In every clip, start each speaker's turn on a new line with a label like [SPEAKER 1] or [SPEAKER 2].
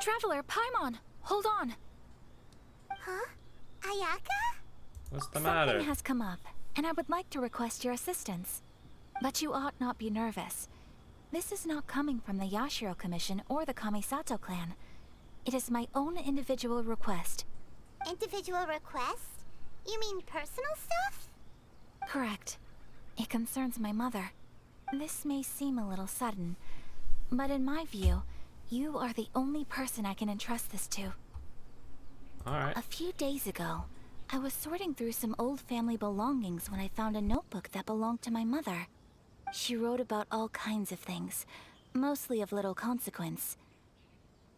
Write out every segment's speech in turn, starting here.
[SPEAKER 1] Traveler, Paimon, hold on.
[SPEAKER 2] Huh? Ayaka?
[SPEAKER 3] What's the matter?
[SPEAKER 1] Something has come up, and I would like to request your assistance. But you ought not be nervous. This is not coming from the Yashiro Commission or the Kamisato clan. It is my own individual request.
[SPEAKER 2] Individual request? You mean personal stuff?
[SPEAKER 1] Correct. It concerns my mother. This may seem a little sudden, but in my view, you are the only person I can entrust this to.
[SPEAKER 3] Alright.
[SPEAKER 1] A few days ago, I was sorting through some old family belongings when I found a notebook that belonged to my mother. She wrote about all kinds of things, mostly of little consequence.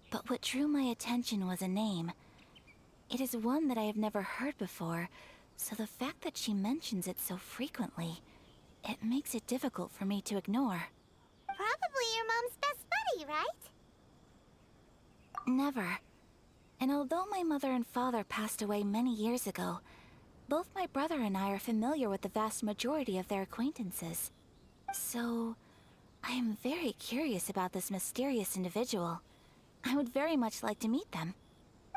[SPEAKER 1] But what drew my attention was a name. It is one that I have never heard before, so the fact that she mentions it so frequently, it makes it difficult for me to ignore.
[SPEAKER 2] Probably your mom's best buddy, right?
[SPEAKER 1] Never. And although my mother and father passed away many years ago, both my brother and I are familiar with the vast majority of their acquaintances. So, I am very curious about this mysterious individual. I would very much like to meet them.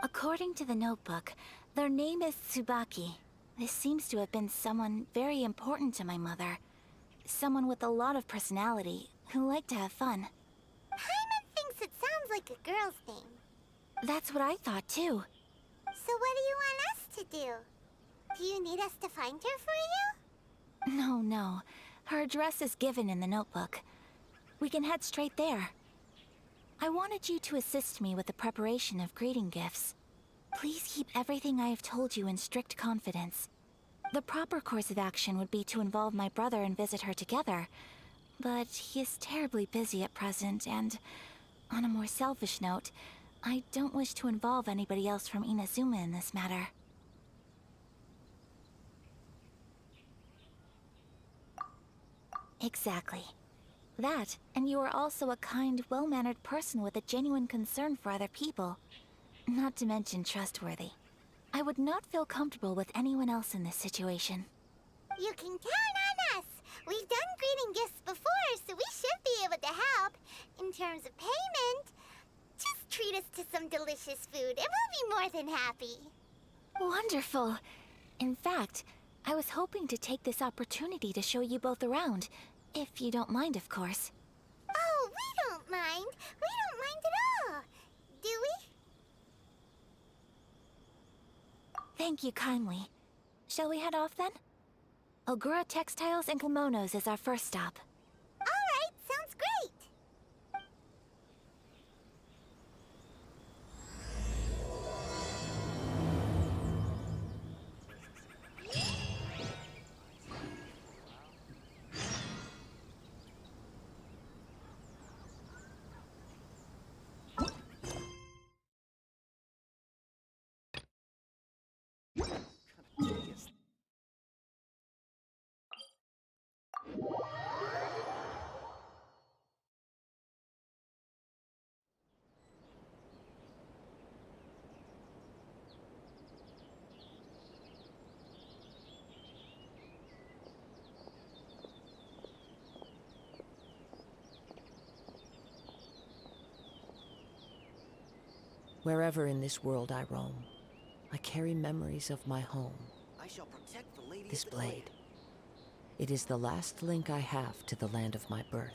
[SPEAKER 1] According to the notebook, their name is Tsubaki. This seems to have been someone very important to my mother. Someone with a lot of personality, who liked to have fun.
[SPEAKER 2] Paimon thinks it sounds like a girl's name.
[SPEAKER 1] That's what I thought too.
[SPEAKER 2] So what do you want us to do? Do you need us to find her for you?
[SPEAKER 1] No. Her address is given in the notebook. We can head straight there. I wanted you to assist me with the preparation of greeting gifts. Please keep everything I have told you in strict confidence. The proper course of action would be to involve my brother and visit her together, but he is terribly busy at present, and on a more selfish note, I don't wish to involve anybody else from Inazuma in this matter. Exactly. That, and you are also a kind, well-mannered person with a genuine concern for other people. Not to mention trustworthy. I would not feel comfortable with anyone else in this situation.
[SPEAKER 2] You can count on us. We've done greeting gifts before, so we should be able to help. In terms of payment, just treat us to some delicious food and we'll be more than happy.
[SPEAKER 1] Wonderful. In fact, I was hoping to take this opportunity to show you both around, if you don't mind, of course.
[SPEAKER 2] Oh, we don't mind. We don't mind at all. Do we?
[SPEAKER 1] Thank you kindly. Shall we head off then? Ogura Textiles and Kimonos is our first stop.
[SPEAKER 2] All right, sounds great.
[SPEAKER 4] Wherever in this world I roam, I carry memories of my home.
[SPEAKER 5] I shall protect the lady
[SPEAKER 4] This
[SPEAKER 5] of the clan.
[SPEAKER 4] blade. It is the last link I have to the land of my birth.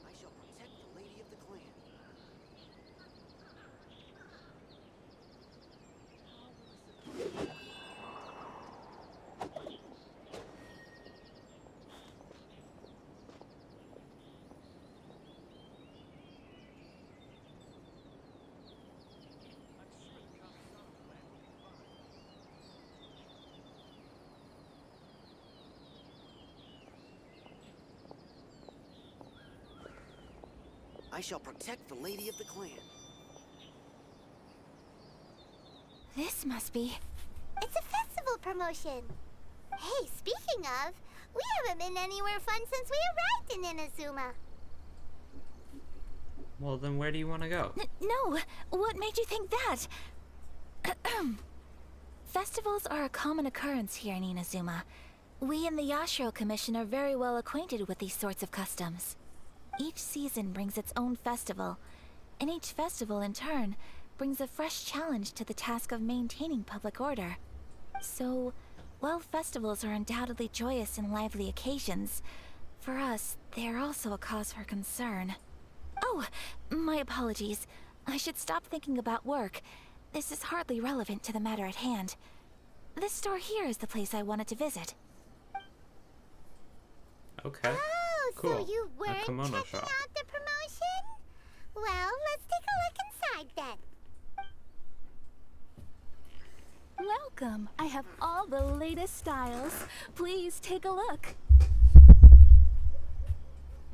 [SPEAKER 5] I shall protect the lady of the clan. I shall protect the lady of the clan.
[SPEAKER 1] This must be...
[SPEAKER 2] It's a festival promotion. Hey, speaking of, We haven't been anywhere fun since we arrived in Inazuma.
[SPEAKER 3] Well, then where do you want to go?
[SPEAKER 1] No, what made you think that? Festivals are a common occurrence here in Inazuma. We in the Yashiro Commission are very well acquainted with these sorts of customs. Each season brings its own festival, and each festival in turn brings a fresh challenge to the task of maintaining public order. So, while festivals are undoubtedly joyous and lively occasions, for us, they are also a cause for concern. Oh, my apologies. I should stop thinking about work. This is hardly relevant to the matter at hand. This store here is the place I wanted to visit.
[SPEAKER 3] Okay.
[SPEAKER 2] Oh,
[SPEAKER 3] Cool.
[SPEAKER 2] so you
[SPEAKER 3] A
[SPEAKER 2] weren't
[SPEAKER 3] kimono
[SPEAKER 2] checking
[SPEAKER 3] shop.
[SPEAKER 2] out the promotion? Well, let's take a look inside then.
[SPEAKER 6] Welcome. I have all the latest styles. Please take a look.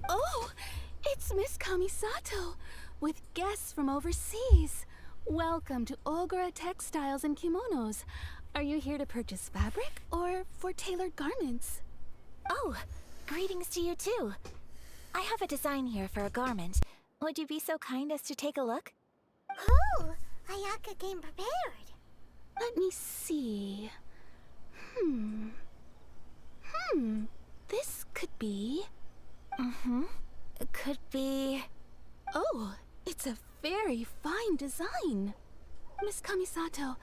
[SPEAKER 6] Oh, it's Miss Kamisato with guests from overseas. Welcome to Ogura Textiles and Kimonos. Are you here to purchase fabric or for tailored garments?
[SPEAKER 1] Oh, greetings to you too. I have a design here for a garment. Would you be so kind as to take a look?
[SPEAKER 2] Oh, Ayaka came prepared.
[SPEAKER 6] Let me see. This could be...
[SPEAKER 1] Could be...
[SPEAKER 6] Oh, it's a very fine design. Miss Kamisato,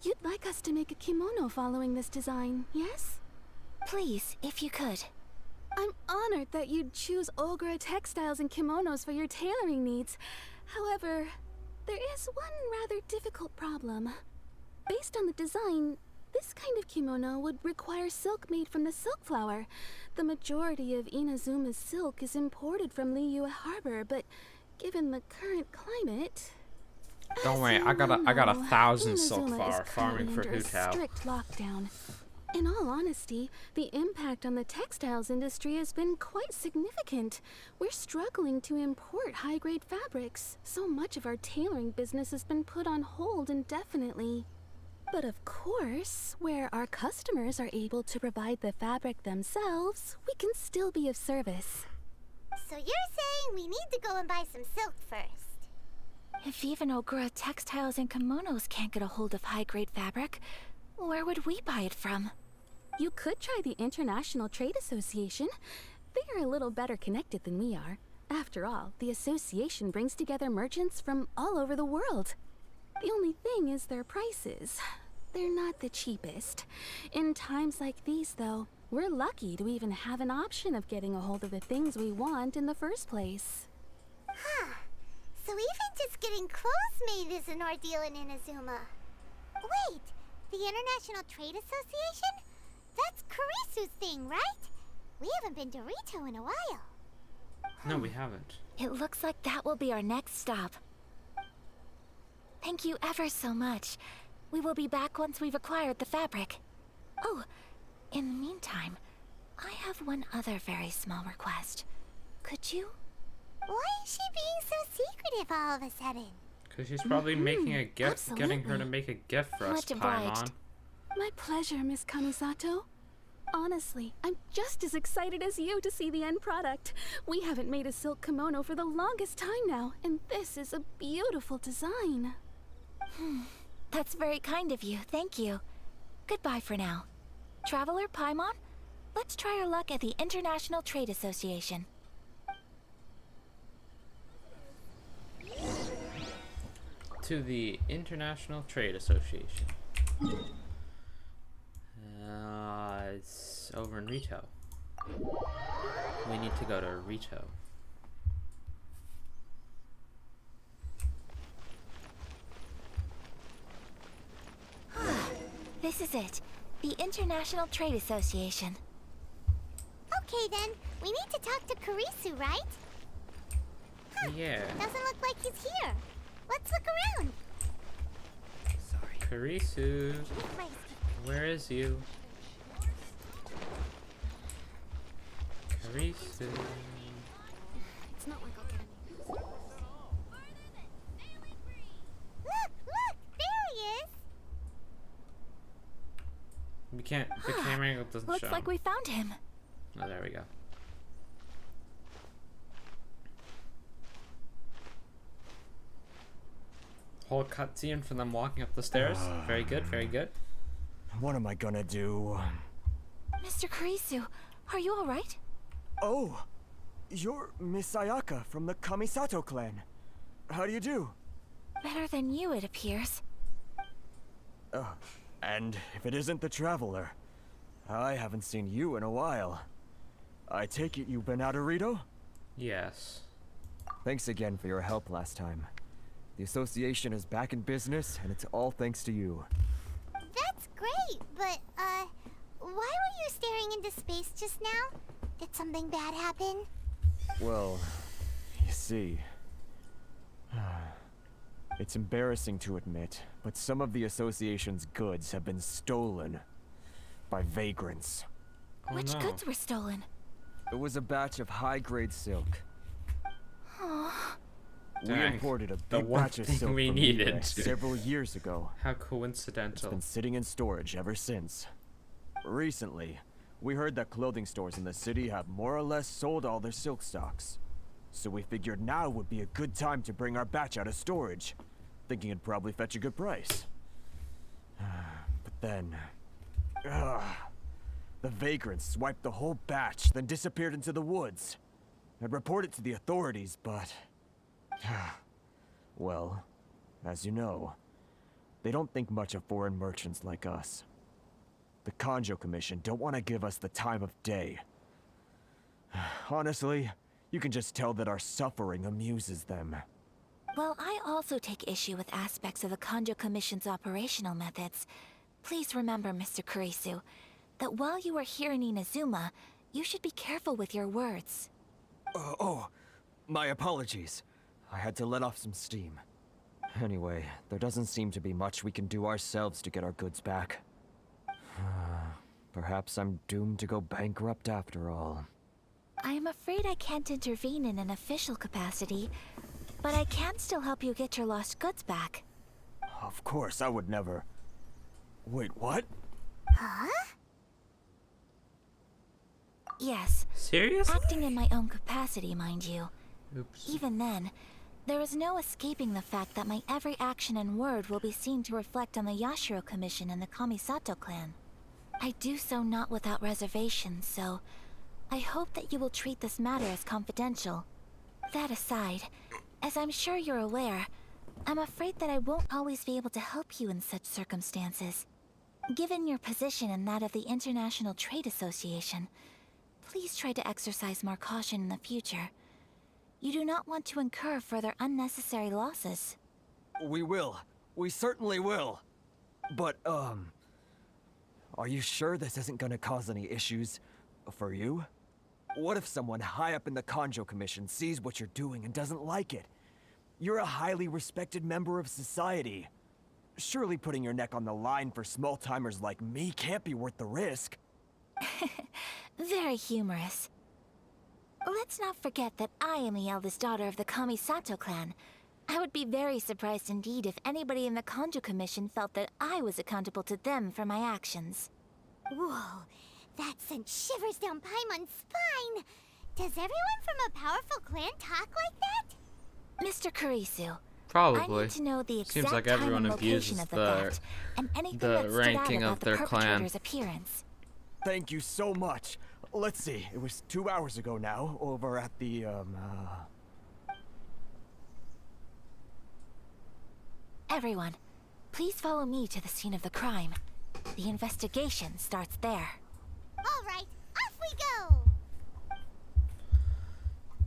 [SPEAKER 6] you'd like us to make a kimono following this design, yes?
[SPEAKER 1] Please, if you could.
[SPEAKER 6] I'm honored that you'd choose Ogura Textiles and Kimonos for your tailoring needs. However, there is one rather difficult problem. Based on the design, this kind of kimono would require silk made from the silk flower. The majority of Inazuma's silk is imported from Liyue Harbor, but given the current climate...
[SPEAKER 3] Don't
[SPEAKER 6] as
[SPEAKER 3] worry,
[SPEAKER 6] you
[SPEAKER 3] I got a
[SPEAKER 6] know,
[SPEAKER 3] 1,000 silk
[SPEAKER 6] Inazuma
[SPEAKER 3] flower
[SPEAKER 6] is
[SPEAKER 3] farming for
[SPEAKER 6] currently under a
[SPEAKER 3] Hu Tao.
[SPEAKER 6] strict lockdown. In all honesty, the impact on the textiles industry has been quite significant. We're struggling to import high-grade fabrics. So much of our tailoring business has been put on hold indefinitely. But of course, where our customers are able to provide the fabric themselves, we can still be of service.
[SPEAKER 2] So you're saying we need to go and buy some silk first?
[SPEAKER 1] If even Ogura Textiles and Kimonos can't get a hold of high-grade fabric, where would we buy it from?
[SPEAKER 6] You could try the International Trade Association. They are a little better connected than we are. After all, the association brings together merchants from all over the world. The only thing is their prices. They're not the cheapest. In times like these, though, we're lucky to even have an option of getting a hold of the things we want in the first place.
[SPEAKER 2] Huh. So even just getting clothes made is an ordeal in Inazuma. Wait, the International Trade Association? That's Kurisu's thing, right? We haven't been to Rito in a while.
[SPEAKER 3] No, we haven't.
[SPEAKER 1] It looks like that will be our next stop. Thank you ever so much. We will be back once we've acquired the fabric. Oh, in the meantime, I have one other very small request. Could you?
[SPEAKER 2] Why is she being so secretive all of a sudden?
[SPEAKER 3] Because she's probably making a gift, getting her to
[SPEAKER 6] absolutely.
[SPEAKER 3] make a gift for us,
[SPEAKER 1] Much obliged.
[SPEAKER 3] Paimon.
[SPEAKER 6] My pleasure, Miss Kamisato. Honestly, I'm just as excited as you to see the end product. We haven't made a silk kimono for the longest time now, and this is a beautiful design.
[SPEAKER 1] That's very kind of you, thank you. Goodbye for now. Traveler Paimon, let's try our luck at the International Trade Association.
[SPEAKER 3] To the International Trade Association. It's over in Rito. We need to go to Rito.
[SPEAKER 1] This is it, the International Trade Association.
[SPEAKER 2] Okay then, we need to talk to Kurisu, right?
[SPEAKER 3] Yeah.
[SPEAKER 2] Doesn't look like he's here. Let's look around.
[SPEAKER 5] Sorry.
[SPEAKER 3] Kurisu, where is you? Kurisu.
[SPEAKER 6] It's not like I'll get any.
[SPEAKER 2] Look, there he is.
[SPEAKER 3] We can't, the camera angle doesn't
[SPEAKER 1] Looks
[SPEAKER 3] show.
[SPEAKER 1] like we found him.
[SPEAKER 3] Oh, there we go. Whole cutscene for them walking up the stairs. Very good, very good.
[SPEAKER 7] What am I gonna do?
[SPEAKER 1] Mr. Kurisu, are you alright?
[SPEAKER 7] Oh, you're Miss Ayaka from the Kamisato clan. How do you do?
[SPEAKER 1] Better than you, it appears.
[SPEAKER 7] And if it isn't the Traveler, I haven't seen you in a while. I take it you've been out of Rito?
[SPEAKER 3] Yes.
[SPEAKER 7] Thanks again for your help last time. The association is back in business, and it's all thanks to you.
[SPEAKER 2] That's great, but, why were you staring into space just now? Did something bad happen?
[SPEAKER 7] Well, you see... It's embarrassing to admit, but some of the association's goods have been stolen by vagrants.
[SPEAKER 3] Oh,
[SPEAKER 1] Which
[SPEAKER 3] no.
[SPEAKER 1] goods were stolen?
[SPEAKER 7] It was a batch of high-grade silk.
[SPEAKER 1] Oh,
[SPEAKER 7] We
[SPEAKER 3] Dang,
[SPEAKER 7] imported a
[SPEAKER 3] the
[SPEAKER 7] big
[SPEAKER 3] one
[SPEAKER 7] batch of
[SPEAKER 3] thing
[SPEAKER 7] silk
[SPEAKER 3] we
[SPEAKER 7] from
[SPEAKER 3] needed.
[SPEAKER 7] Nivis several years ago.
[SPEAKER 3] How
[SPEAKER 7] It's
[SPEAKER 3] coincidental.
[SPEAKER 7] been sitting in storage ever since. Recently, we heard that clothing stores in the city have more or less sold all their silk stocks. So we figured now would be a good time to bring our batch out of storage, thinking it'd probably fetch a good price. But then... the vagrants swiped the whole batch, then disappeared into the woods. I'd report it to the authorities, but... well, as you know, they don't think much of foreign merchants like us. The Kanjo Commission don't want to give us the time of day. Honestly, you can just tell that our suffering amuses them.
[SPEAKER 1] well, I also take issue with aspects of the Kanjo Commission's operational methods. Please remember, Mr. Kurisu, that while you are here in Inazuma, you should be careful with your words.
[SPEAKER 7] My apologies. I had to let off some steam. Anyway, there doesn't seem to be much we can do ourselves to get our goods back. Perhaps I'm doomed to go bankrupt after all.
[SPEAKER 1] I am afraid I can't intervene in an official capacity, but I can still help you get your lost goods back.
[SPEAKER 7] Of course, I would never... Wait, what?
[SPEAKER 2] Huh?
[SPEAKER 1] Yes,
[SPEAKER 3] Serious?
[SPEAKER 1] acting in my own capacity, mind you.
[SPEAKER 3] Oops.
[SPEAKER 1] Even then, there is no escaping the fact that my every action and word will be seen to reflect on the Yashiro Commission and the Kamisato clan. I do so not without reservation, so I hope that you will treat this matter as confidential. That aside, as I'm sure you're aware, I'm afraid that I won't always be able to help you in such circumstances. Given your position and that of the International Trade Association, please try to exercise more caution in the future. You do not want to incur further unnecessary losses.
[SPEAKER 7] We will. We certainly will. But, are you sure this isn't gonna cause any issues for you? What if someone high up in the Kanjo Commission sees what you're doing and doesn't like it? You're a highly respected member of society. Surely putting your neck on the line for small-timers like me can't be worth the risk.
[SPEAKER 1] Very humorous. Let's not forget that I am the eldest daughter of the Kamisato clan. I would be very surprised indeed if anybody in the Kanjo Commission felt that I was accountable to them for my actions.
[SPEAKER 2] Whoa, that sent shivers down Paimon's spine. Does everyone from a powerful clan talk like that?
[SPEAKER 1] Mr. Kurisu, I
[SPEAKER 3] Probably.
[SPEAKER 1] need to know the exact
[SPEAKER 3] Seems like
[SPEAKER 1] time
[SPEAKER 3] everyone
[SPEAKER 1] and location
[SPEAKER 3] abuses
[SPEAKER 1] of the
[SPEAKER 3] the
[SPEAKER 1] theft, and anything
[SPEAKER 3] the
[SPEAKER 1] that stood out
[SPEAKER 3] ranking
[SPEAKER 1] about
[SPEAKER 3] of
[SPEAKER 1] the
[SPEAKER 3] their clan.
[SPEAKER 1] perpetrator's appearance.
[SPEAKER 7] Thank you so much. Let's see, it was 2 hours ago now, over at the,
[SPEAKER 1] Everyone, please follow me to the scene of the crime. The investigation starts there.
[SPEAKER 2] All right, off we go.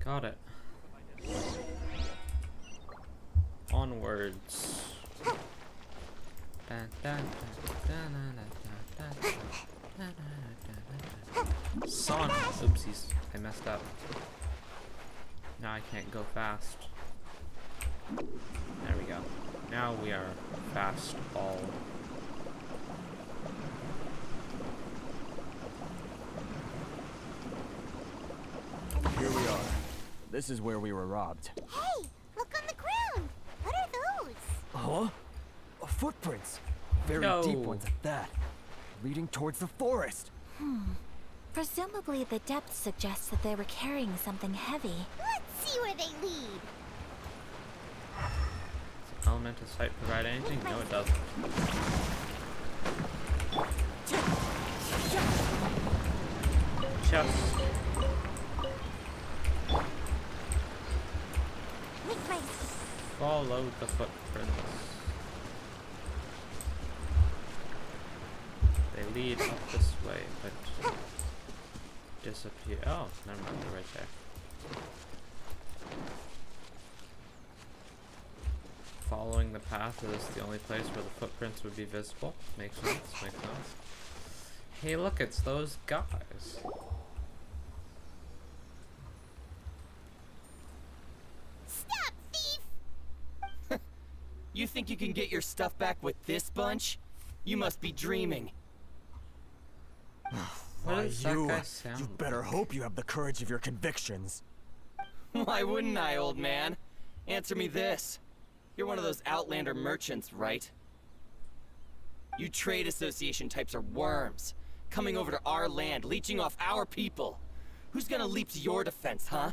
[SPEAKER 3] Got it. Onwards. Son, oopsies, I messed up. Now I can't go fast. There we go. Now we are fast all.
[SPEAKER 7] Here we are. This is where we were robbed.
[SPEAKER 2] Hey, look on the ground. What are those?
[SPEAKER 7] Huh? Footprints. Very
[SPEAKER 3] No.
[SPEAKER 7] deep ones at that. Leading towards the forest.
[SPEAKER 1] Presumably the depth suggests that they were carrying something heavy.
[SPEAKER 2] Let's see where they lead.
[SPEAKER 3] Does elemental sight provide anything? No, it doesn't. Chest. Follow the footprints. They lead up this way, but disappear. Oh, never mind, they're right there. Following the path is the only place where the footprints would be visible. Makes sense, makes sense. Hey, look, it's those guys.
[SPEAKER 2] Stop, thief!
[SPEAKER 8] You think you can get your stuff back with this bunch? You must be dreaming.
[SPEAKER 3] What
[SPEAKER 7] Why,
[SPEAKER 3] does that guy sound
[SPEAKER 7] you better hope you have the courage of your convictions.
[SPEAKER 8] Why wouldn't I, old man? Answer me this. You're one of those Outlander merchants, right? You trade association types are worms. Coming over to our land, leeching off our people. Who's gonna leap to your defense, huh?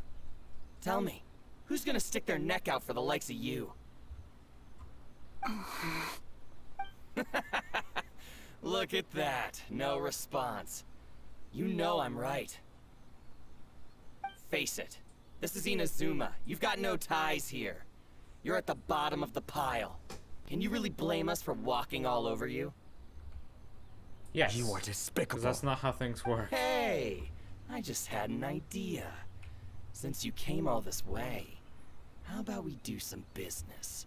[SPEAKER 8] Tell me, who's gonna stick their neck out for the likes of you? Look at that. No response. You know I'm right. Face it. This is Inazuma. You've got no ties here. You're at the bottom of the pile. Can you really blame us for walking all over you?
[SPEAKER 3] Yes.
[SPEAKER 7] You are
[SPEAKER 3] 'Cause
[SPEAKER 7] despicable.
[SPEAKER 3] that's not how things work.
[SPEAKER 8] Hey! I just had an idea. Since you came all this way, how about we do some business?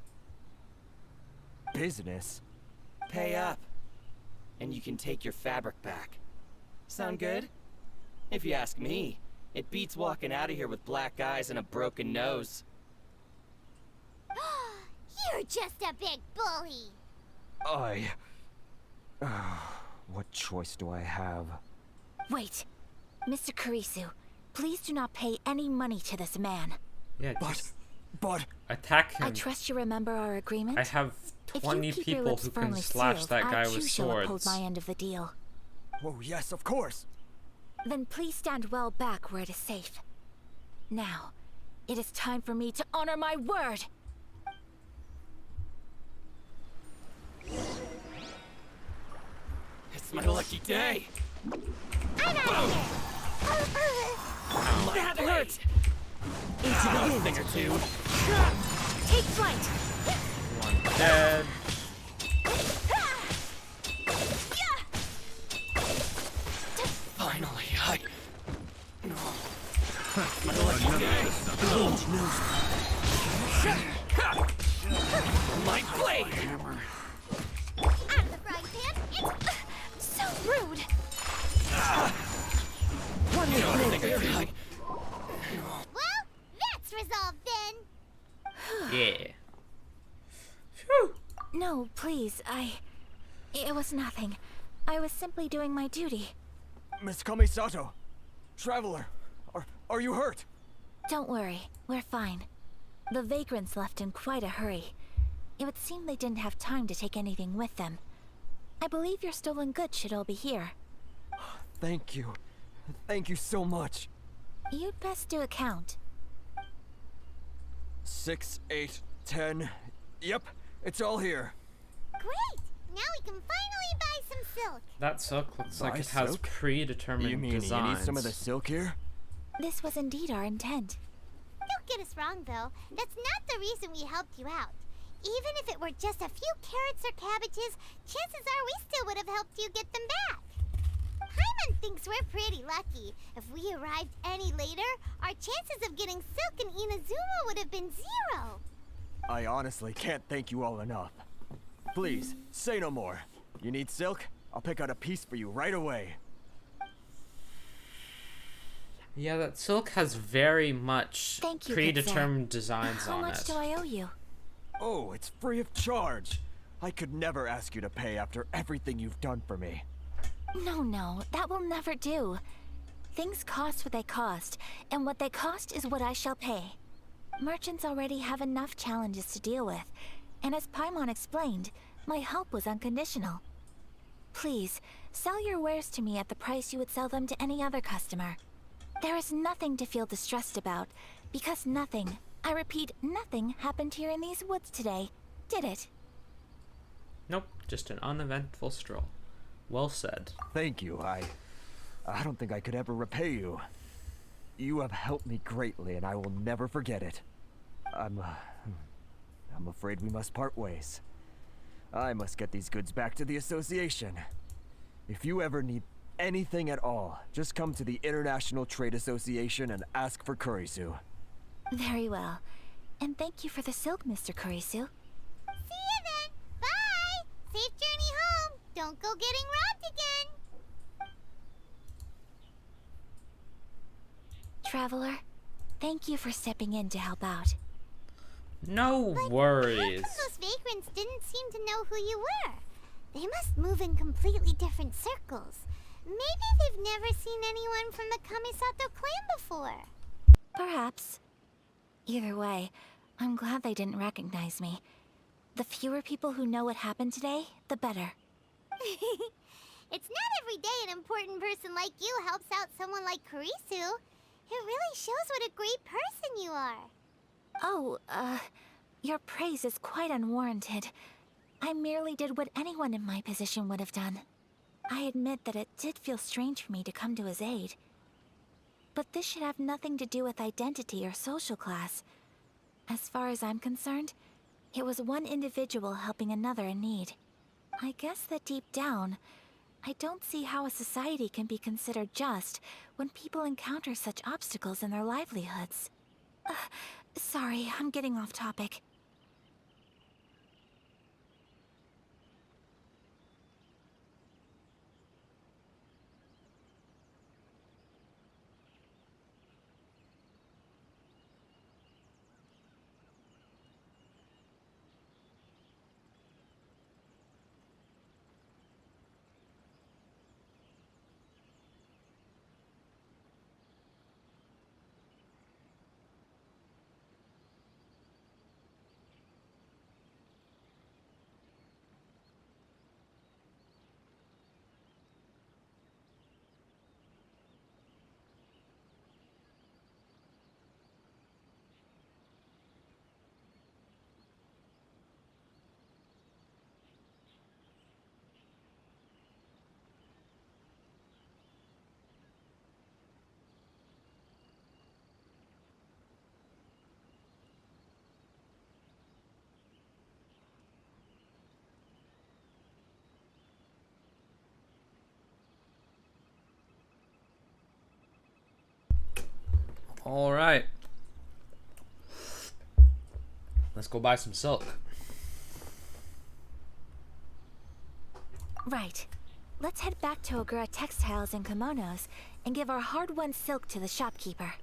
[SPEAKER 7] Business?
[SPEAKER 8] Pay up. And you can take your fabric back. Sound good? If you ask me, it beats walking out of here with black eyes and a broken nose.
[SPEAKER 2] You're just a big bully.
[SPEAKER 7] What choice do I have?
[SPEAKER 1] Wait. Mr. Kurisu, please do not pay any money to this man.
[SPEAKER 3] Yeah,
[SPEAKER 7] But,
[SPEAKER 3] just
[SPEAKER 7] but,
[SPEAKER 3] attack him.
[SPEAKER 1] I trust you remember our agreement?
[SPEAKER 3] I have
[SPEAKER 1] If
[SPEAKER 3] 20
[SPEAKER 1] you keep your
[SPEAKER 3] people
[SPEAKER 1] lips
[SPEAKER 3] who can
[SPEAKER 1] firmly
[SPEAKER 3] slash
[SPEAKER 1] sealed,
[SPEAKER 3] that guy
[SPEAKER 1] I
[SPEAKER 3] with
[SPEAKER 1] too shall uphold
[SPEAKER 3] swords.
[SPEAKER 1] my end of the deal.
[SPEAKER 7] oh yes, of course.
[SPEAKER 1] Then please stand well back where it is safe. Now, it is time for me to honor my word!
[SPEAKER 8] It's my lucky day. That hurt. Got a thing or two.
[SPEAKER 1] Take flight!
[SPEAKER 3] One dead.
[SPEAKER 8] Finally, my lucky day. My blade.
[SPEAKER 2] Out of the frying pan. It's
[SPEAKER 1] So rude!
[SPEAKER 2] well, that's resolved then.
[SPEAKER 3] Yeah.
[SPEAKER 1] No, please, It was nothing. I was simply doing my duty.
[SPEAKER 7] Miss Kamisato, traveler, are you hurt?
[SPEAKER 1] Don't worry, we're fine. The vagrants left in quite a hurry. It would seem they didn't have time to take anything with them. I believe your stolen goods should all be here.
[SPEAKER 7] Thank you. Thank you so much.
[SPEAKER 1] You'd best do a count.
[SPEAKER 7] 6, 8, 10. Yep, it's all here.
[SPEAKER 2] Great. Now we can finally buy some silk.
[SPEAKER 3] That silk looks like
[SPEAKER 7] Buy
[SPEAKER 3] it has
[SPEAKER 7] silk?
[SPEAKER 3] predetermined
[SPEAKER 7] You mean
[SPEAKER 3] designs.
[SPEAKER 7] you need some of the silk here?
[SPEAKER 1] This was indeed our intent.
[SPEAKER 2] Don't get us wrong, though. That's not the reason we helped you out. Even if it were just a few carrots or cabbages, chances are we still would have helped you get them back. Paimon thinks we're pretty lucky. If we arrived any later, our chances of getting silk in Inazuma would have been 0.
[SPEAKER 7] I honestly can't thank you all enough. Please, say no more. You need silk? I'll pick out a piece for you right away.
[SPEAKER 3] Yeah, that silk has very much
[SPEAKER 1] Thank you,
[SPEAKER 3] predetermined designs
[SPEAKER 1] How
[SPEAKER 3] on
[SPEAKER 1] much
[SPEAKER 3] it.
[SPEAKER 1] do I owe you?
[SPEAKER 7] Oh, it's free of charge. I could never ask you to pay after everything you've done for me.
[SPEAKER 1] No, that will never do. Things cost what they cost, and what they cost is what I shall pay. Merchants already have enough challenges to deal with, and as Paimon explained, my help was unconditional. please, sell your wares to me at the price you would sell them to any other customer. There is nothing to feel distressed about, because nothing, I repeat, nothing happened here in these woods today, did it?
[SPEAKER 3] Nope, just an uneventful stroll. Well said.
[SPEAKER 7] Thank you. I don't think I could ever repay you. You have helped me greatly, and I will never forget it. I'm afraid we must part ways. I must get these goods back to the association. If you ever need anything at all, just come to the International Trade Association and ask for Kurisu.
[SPEAKER 1] Very well. And thank you for the silk, Mr. Kurisu.
[SPEAKER 2] See you then. Bye. Safe journey home. Don't go getting robbed again.
[SPEAKER 1] Traveler, thank you for stepping in to help out.
[SPEAKER 3] No
[SPEAKER 2] But
[SPEAKER 3] worries.
[SPEAKER 2] how come those vagrants didn't seem to know who you were? They must move in completely different circles. Maybe they've never seen anyone from the Kamisato clan before.
[SPEAKER 1] Perhaps. Either way, I'm glad they didn't recognize me. The fewer people who know what happened today, the better.
[SPEAKER 2] It's not every day an important person like you helps out someone like Kurisu. It really shows what a great person you are.
[SPEAKER 1] Oh, your praise is quite unwarranted. I merely did what anyone in my position would have done. I admit that it did feel strange for me to come to his aid. But this should have nothing to do with identity or social class. As far as I'm concerned, it was one individual helping another in need. I guess that deep down, I don't see how a society can be considered just when people encounter such obstacles in their livelihoods. Sorry, I'm getting off topic.
[SPEAKER 3] All right. Let's go buy some silk.
[SPEAKER 1] Right. Let's head back to Ogura Textiles and Kimonos and give our hard-won silk to the shopkeeper.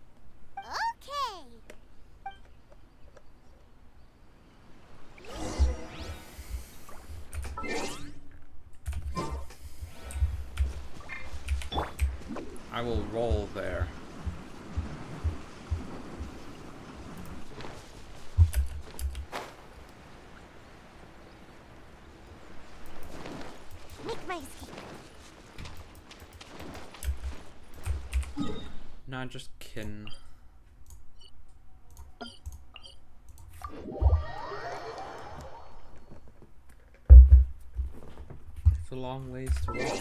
[SPEAKER 2] Okay.
[SPEAKER 3] I will roll there.
[SPEAKER 2] Make my escape.
[SPEAKER 3] No, just kidding. It's a long ways to roll.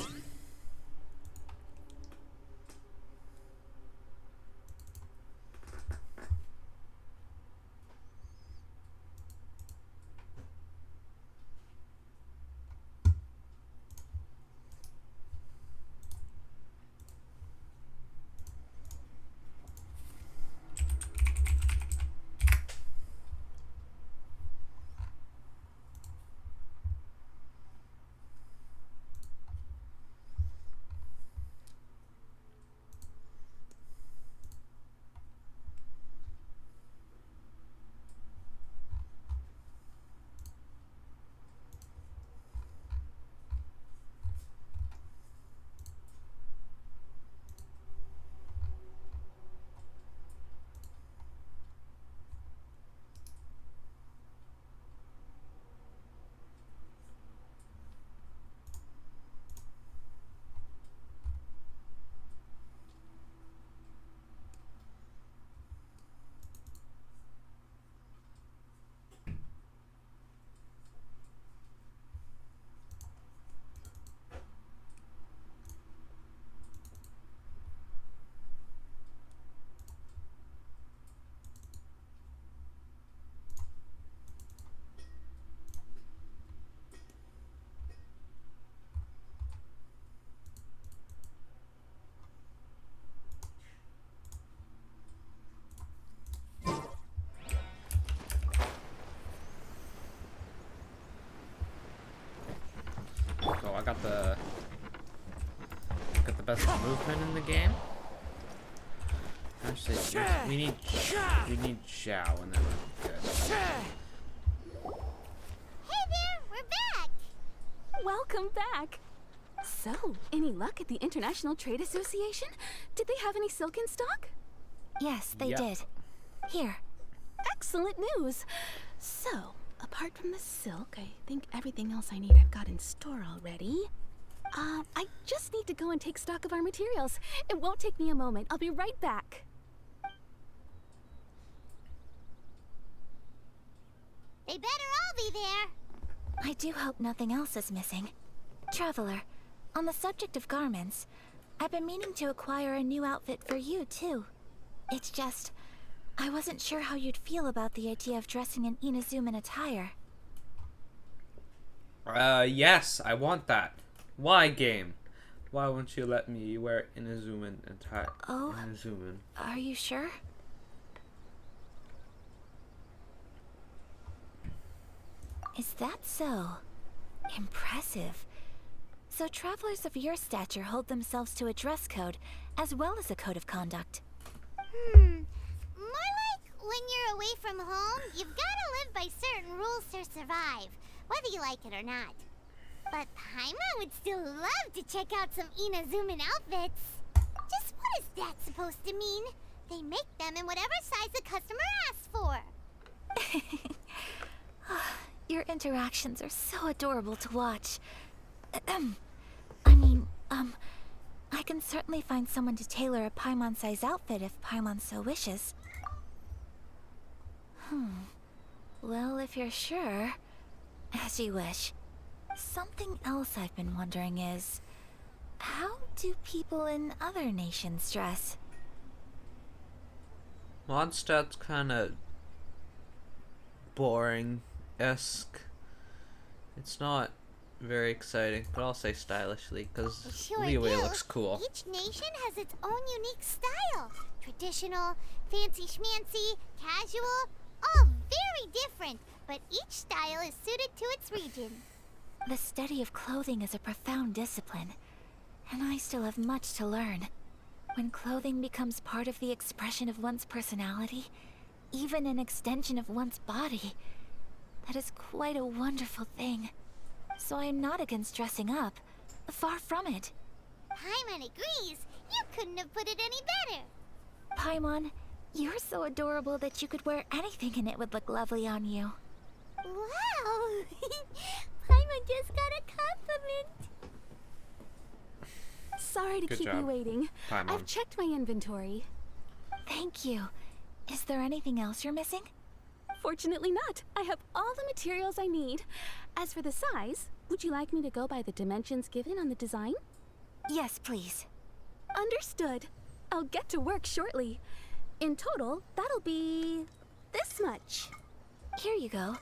[SPEAKER 3] the best movement in the game. Actually, we need Zhao, and then we're good.
[SPEAKER 2] Hey there, we're back!
[SPEAKER 6] Welcome back. So, any luck at the International Trade Association? Did they have any silk in stock?
[SPEAKER 1] Yes, they
[SPEAKER 3] Yep.
[SPEAKER 1] did. Here.
[SPEAKER 6] Excellent news. So, apart from the silk, I think everything else I need I've got in store already. I just need to go and take stock of our materials. It won't take me a moment. I'll be right back.
[SPEAKER 2] They better all be there.
[SPEAKER 1] I do hope nothing else is missing. Traveler, on the subject of garments, I've been meaning to acquire a new outfit for you, too. It's just, I wasn't sure how you'd feel about the idea of dressing in Inazuman attire.
[SPEAKER 3] Yes, I want that. Why, game? Why won't you let me wear Inazuman attire?
[SPEAKER 1] Oh.
[SPEAKER 3] Inazuman.
[SPEAKER 1] Are you sure? Is that so? Impressive. So travelers of your stature hold themselves to a dress code, as well as a code of conduct.
[SPEAKER 2] More like when you're away from home, you've gotta live by certain rules to survive, whether you like it or not. But Paimon would still love to check out some Inazuman outfits. Just what is that supposed to mean? They make them in whatever size the customer asks for.
[SPEAKER 1] Your interactions are so adorable to watch. I can certainly find someone to tailor a Paimon-size outfit if Paimon so wishes. Well, if you're sure, as you wish. Something else I've been wondering is, how do people in other nations dress?
[SPEAKER 3] Mondstadt's kind of boring-esque. It's not very exciting, but I'll say stylishly, because
[SPEAKER 2] Sure
[SPEAKER 3] Liyue
[SPEAKER 2] do.
[SPEAKER 3] looks cool.
[SPEAKER 2] Each nation has its own unique style. Traditional, fancy schmancy, casual, all very different, but each style is suited to its region.
[SPEAKER 1] The study of clothing is a profound discipline, and I still have much to learn. When clothing becomes part of the expression of one's personality, even an extension of one's body, that is quite a wonderful thing. So I am not against dressing up. Far from it.
[SPEAKER 2] Paimon agrees. You couldn't have put it any better.
[SPEAKER 1] Paimon, you're so adorable that you could wear anything and it would look lovely on you.
[SPEAKER 2] Wow! Paimon just got a compliment.
[SPEAKER 6] Sorry to
[SPEAKER 3] Good
[SPEAKER 6] keep
[SPEAKER 3] job,
[SPEAKER 6] you waiting.
[SPEAKER 3] Paimon.
[SPEAKER 6] I've checked my inventory.
[SPEAKER 1] Thank you. Is there anything else you're missing?
[SPEAKER 6] Fortunately not. I have all the materials I need. As for the size, would you like me to go by the dimensions given on the design?
[SPEAKER 1] Yes, please.
[SPEAKER 6] Understood. I'll get to work shortly. In total, that'll be this much.
[SPEAKER 1] Here you go.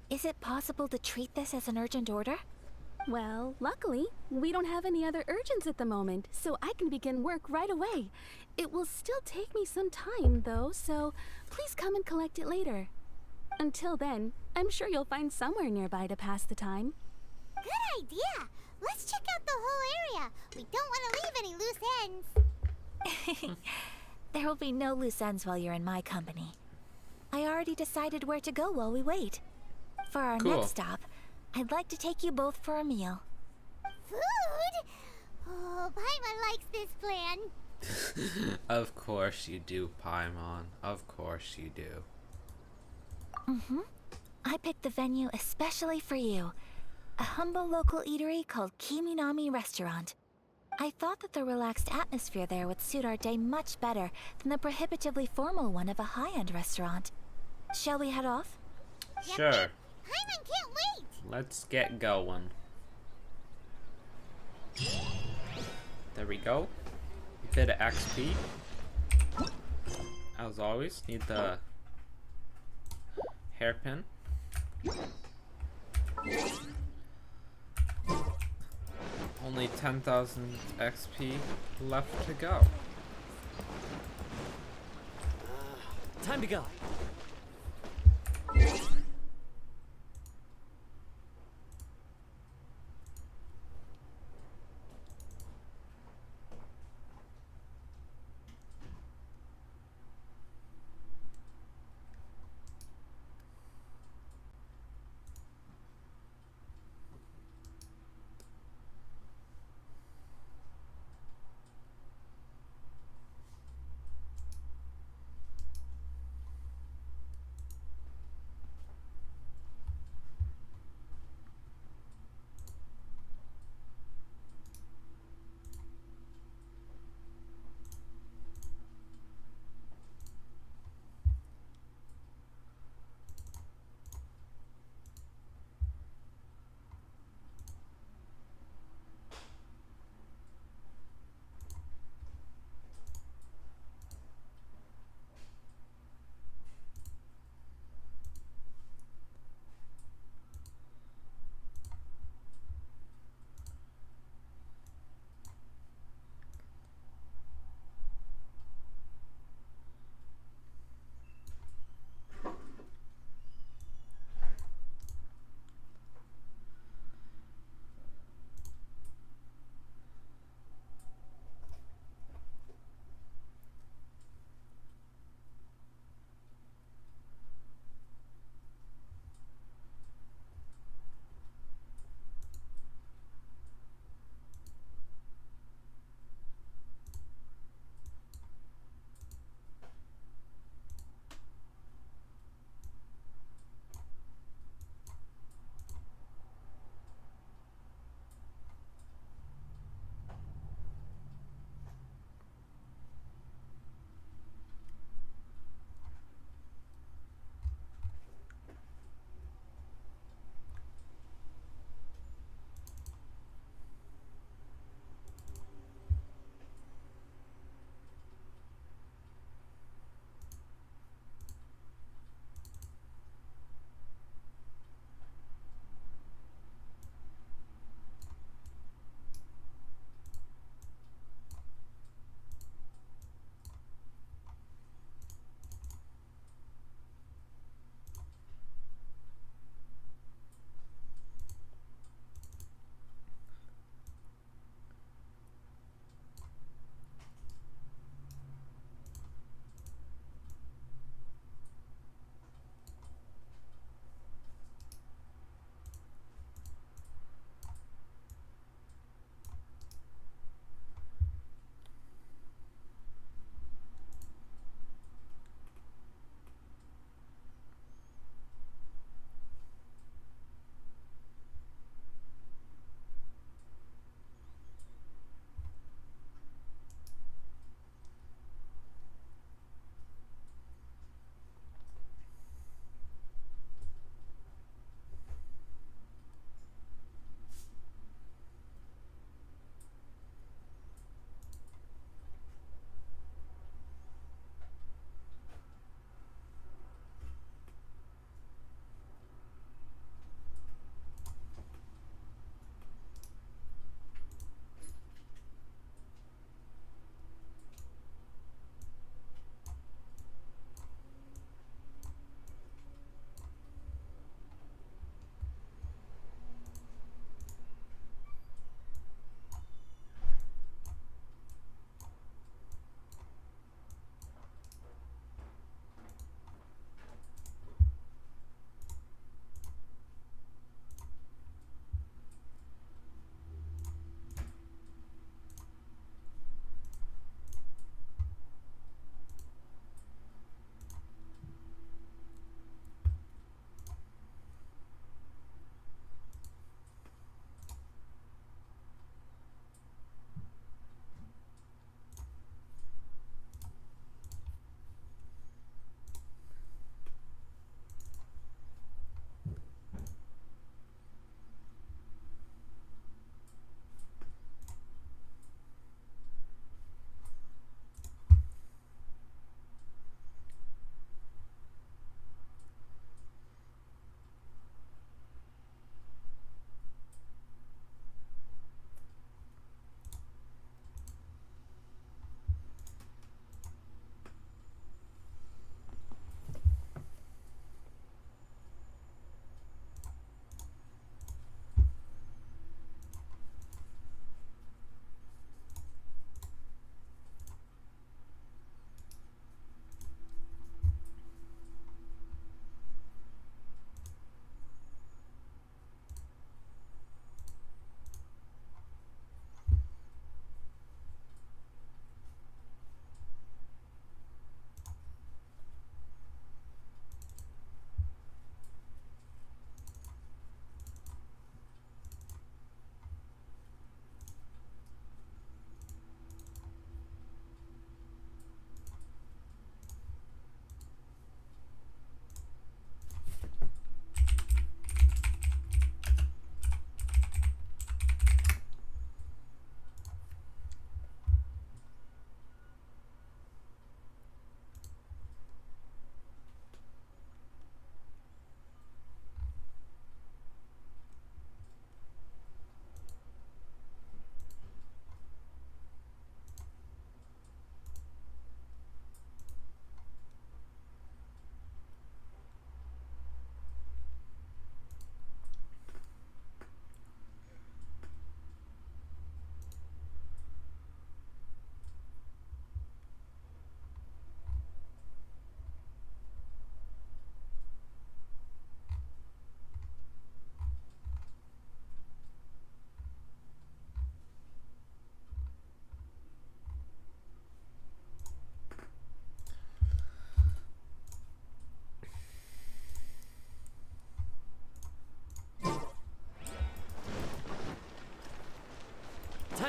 [SPEAKER 1] Is it possible to treat this as an urgent order?
[SPEAKER 6] Well, luckily, we don't have any other urgents at the moment, so I can begin work right away. It will still take me some time, though, so please come and collect it later. Until then, I'm sure you'll find somewhere nearby to pass the time.
[SPEAKER 2] Good idea. Let's check out the whole area. We don't want to leave any loose ends.
[SPEAKER 1] There will be no loose ends while you're in my company. I already decided where to go while we wait. For our
[SPEAKER 3] Cool.
[SPEAKER 1] next stop, I'd like to take you both for a meal.
[SPEAKER 2] Food? Oh, Paimon likes this plan.
[SPEAKER 3] Of course you do, Paimon. Of course you do.
[SPEAKER 1] I picked the venue especially for you. A humble local eatery called Kiminami Restaurant. I thought that the relaxed atmosphere there would suit our day much better than the prohibitively formal one of a high-end restaurant. Shall we head off?
[SPEAKER 3] Sure.
[SPEAKER 2] Paimon can't wait.
[SPEAKER 3] Let's get going. There we go. Bit of XP. As always, need the hairpin. Only 10,000 XP left to go.
[SPEAKER 7] Time to go.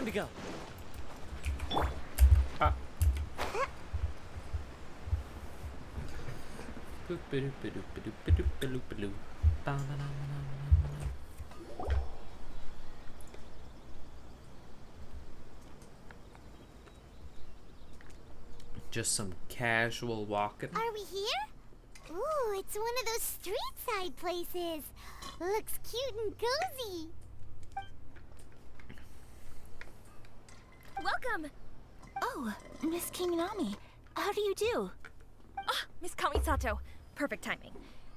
[SPEAKER 8] Time to go.
[SPEAKER 3] Ah. Boop-a-doop-a-doop-a-doop-a-doop-a-doop-a-doop-a-doo. Ba-ba-da-ba-da-ba-da-ba-da. Just some casual walking.
[SPEAKER 2] Are we here? Ooh, it's one of those street side places. Looks cute and cozy.
[SPEAKER 9] Welcome!
[SPEAKER 1] Oh, Miss Kiminami. How do you do?
[SPEAKER 9] Ah, Miss Kamisato. Perfect timing.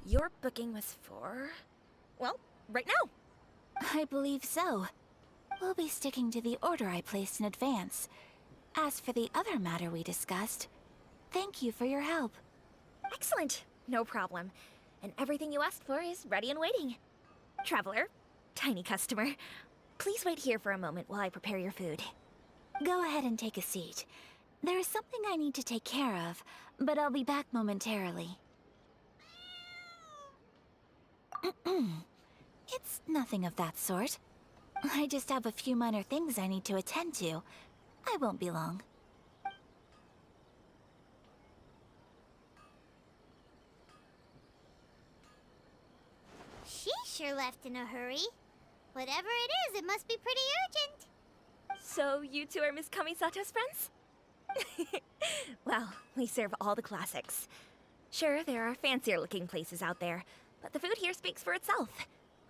[SPEAKER 9] Your booking was for... well, right now.
[SPEAKER 1] I believe so. We'll be sticking to the order I placed in advance. As for the other matter we discussed, thank you for your help.
[SPEAKER 9] Excellent. No problem. And everything you asked for is ready and waiting. Traveler, tiny customer, please wait here for a moment while I prepare your food.
[SPEAKER 1] Go ahead and take a seat. There is something I need to take care of, but I'll be back momentarily. It's nothing of that sort. I just have a few minor things I need to attend to. I won't be long.
[SPEAKER 2] She sure left in a hurry. Whatever it is, it must be pretty urgent.
[SPEAKER 9] So you two are Miss Kamisato's friends? Well, we serve all the classics. Sure, there are fancier looking places out there, but the food here speaks for itself.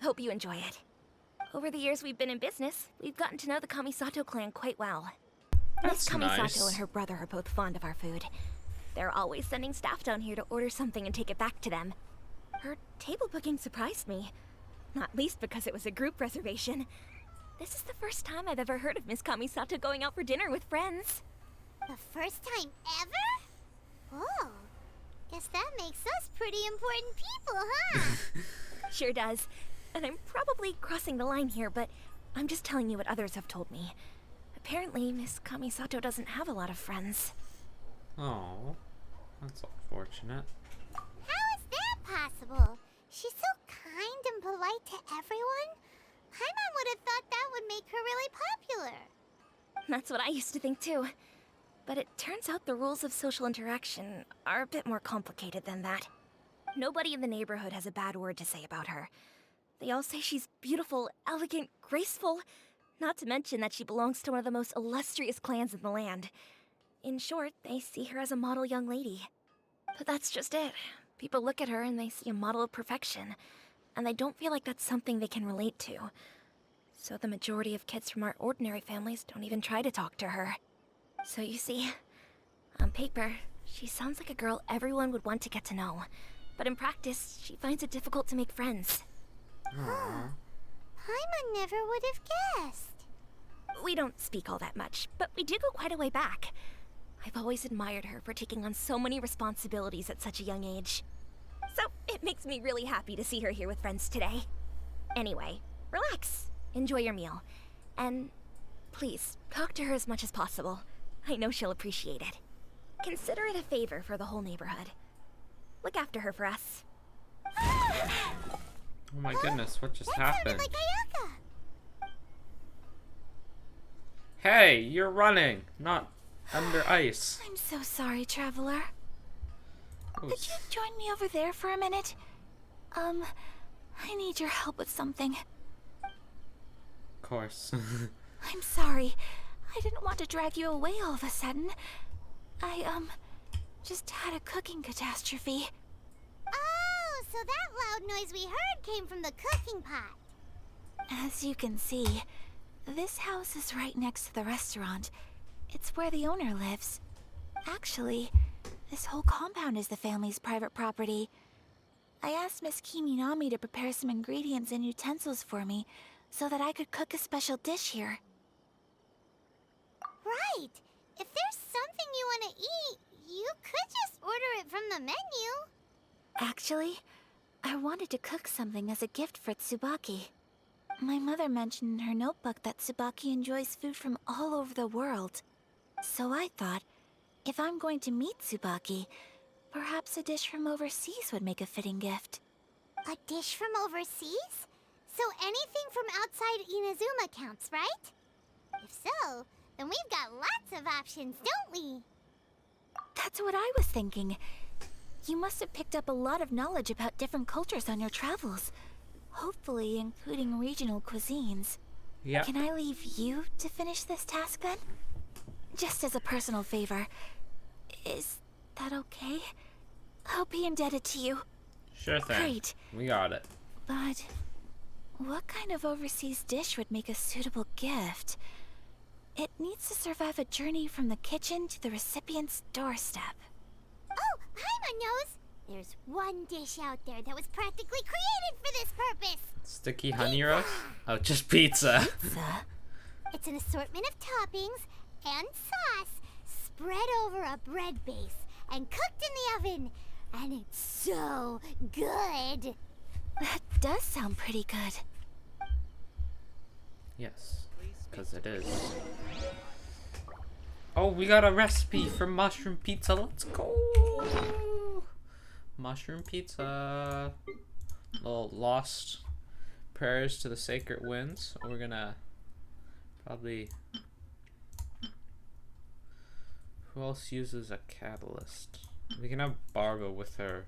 [SPEAKER 9] Hope you enjoy it. Over the years we've been in business, we've gotten to know the Kamisato clan quite well. Miss
[SPEAKER 3] That's
[SPEAKER 9] Kamisato
[SPEAKER 3] nice.
[SPEAKER 9] and her brother are both fond of our food. They're always sending staff down here to order something and take it back to them. Her table booking surprised me, not least because it was a group reservation. This is the first time I've ever heard of Miss Kamisato going out for dinner with friends.
[SPEAKER 2] The first time ever? Oh, guess that makes us pretty important people, huh?
[SPEAKER 9] Sure does. And I'm probably crossing the line here, but I'm just telling you what others have told me. Apparently, Miss Kamisato doesn't have a lot of friends.
[SPEAKER 3] Oh, that's unfortunate.
[SPEAKER 2] How is that possible? She's so kind and polite to everyone. Paimon would have thought that would make her really popular.
[SPEAKER 9] That's what I used to think too. But it turns out the rules of social interaction are a bit more complicated than that. Nobody in the neighborhood has a bad word to say about her. They all say she's beautiful, elegant, graceful, not to mention that she belongs to one of the most illustrious clans in the land. In short, they see her as a model young lady. But that's just it. People look at her and they see a model of perfection, and they don't feel like that's something they can relate to. So the majority of kids from our ordinary families don't even try to talk to her. So you see, on paper, she sounds like a girl everyone would want to get to know. But in practice, she finds it difficult to make friends.
[SPEAKER 3] Aww.
[SPEAKER 2] Paimon never would have guessed.
[SPEAKER 9] We don't speak all that much, but we do go quite a way back. I've always admired her for taking on so many responsibilities at such a young age. So it makes me really happy to see her here with friends today. Anyway, relax, enjoy your meal, and please, talk to her as much as possible. I know she'll appreciate it. Consider it a favor for the whole neighborhood. Look after her for us.
[SPEAKER 3] Oh my goodness, what just
[SPEAKER 2] That
[SPEAKER 3] happened?
[SPEAKER 2] sounded like Ayaka.
[SPEAKER 3] Hey, you're running, not under ice.
[SPEAKER 1] I'm so sorry, Traveler.
[SPEAKER 3] Oh,
[SPEAKER 1] Could you join me over there for a minute? I need your help with something.
[SPEAKER 3] of course.
[SPEAKER 1] I'm sorry. I didn't want to drag you away all of a sudden. I, just had a cooking catastrophe.
[SPEAKER 2] Oh, so that loud noise we heard came from the cooking pot.
[SPEAKER 1] As you can see, this house is right next to the restaurant. It's where the owner lives. Actually, this whole compound is the family's private property. I asked Miss Kiminami to prepare some ingredients and utensils for me so that I could cook a special dish here.
[SPEAKER 2] Right. If there's something you want to eat, you could just order it from the menu.
[SPEAKER 1] Actually, I wanted to cook something as a gift for Tsubaki. My mother mentioned in her notebook that Tsubaki enjoys food from all over the world. So I thought, if I'm going to meet Tsubaki, perhaps a dish from overseas would make a fitting gift.
[SPEAKER 2] A dish from overseas? So anything from outside Inazuma counts, right? If so, then we've got lots of options, don't we?
[SPEAKER 1] That's what I was thinking. You must have picked up a lot of knowledge about different cultures on your travels. Hopefully, including regional cuisines.
[SPEAKER 3] Yeah.
[SPEAKER 1] Can I leave you to finish this task then? Just as a personal favor. Is that okay? I'll be indebted to you.
[SPEAKER 3] Sure thing.
[SPEAKER 1] Great.
[SPEAKER 3] We got it.
[SPEAKER 1] But what kind of overseas dish would make a suitable gift? It needs to survive a journey from the kitchen to the recipient's doorstep.
[SPEAKER 2] Oh, Paimon knows! There's one dish out there that was practically created for this purpose!
[SPEAKER 3] Sticky honey roast? Oh, just pizza.
[SPEAKER 1] Pizza?
[SPEAKER 2] It's an assortment of toppings and sauce spread over a bread base and cooked in the oven. And it's so good!
[SPEAKER 1] That does sound pretty good.
[SPEAKER 3] Yes, because it is. Oh, we got a recipe for mushroom pizza. Let's go. Mushroom pizza. Little lost prayers to the sacred winds. We're gonna probably. Who else uses a catalyst? We can have Barba with her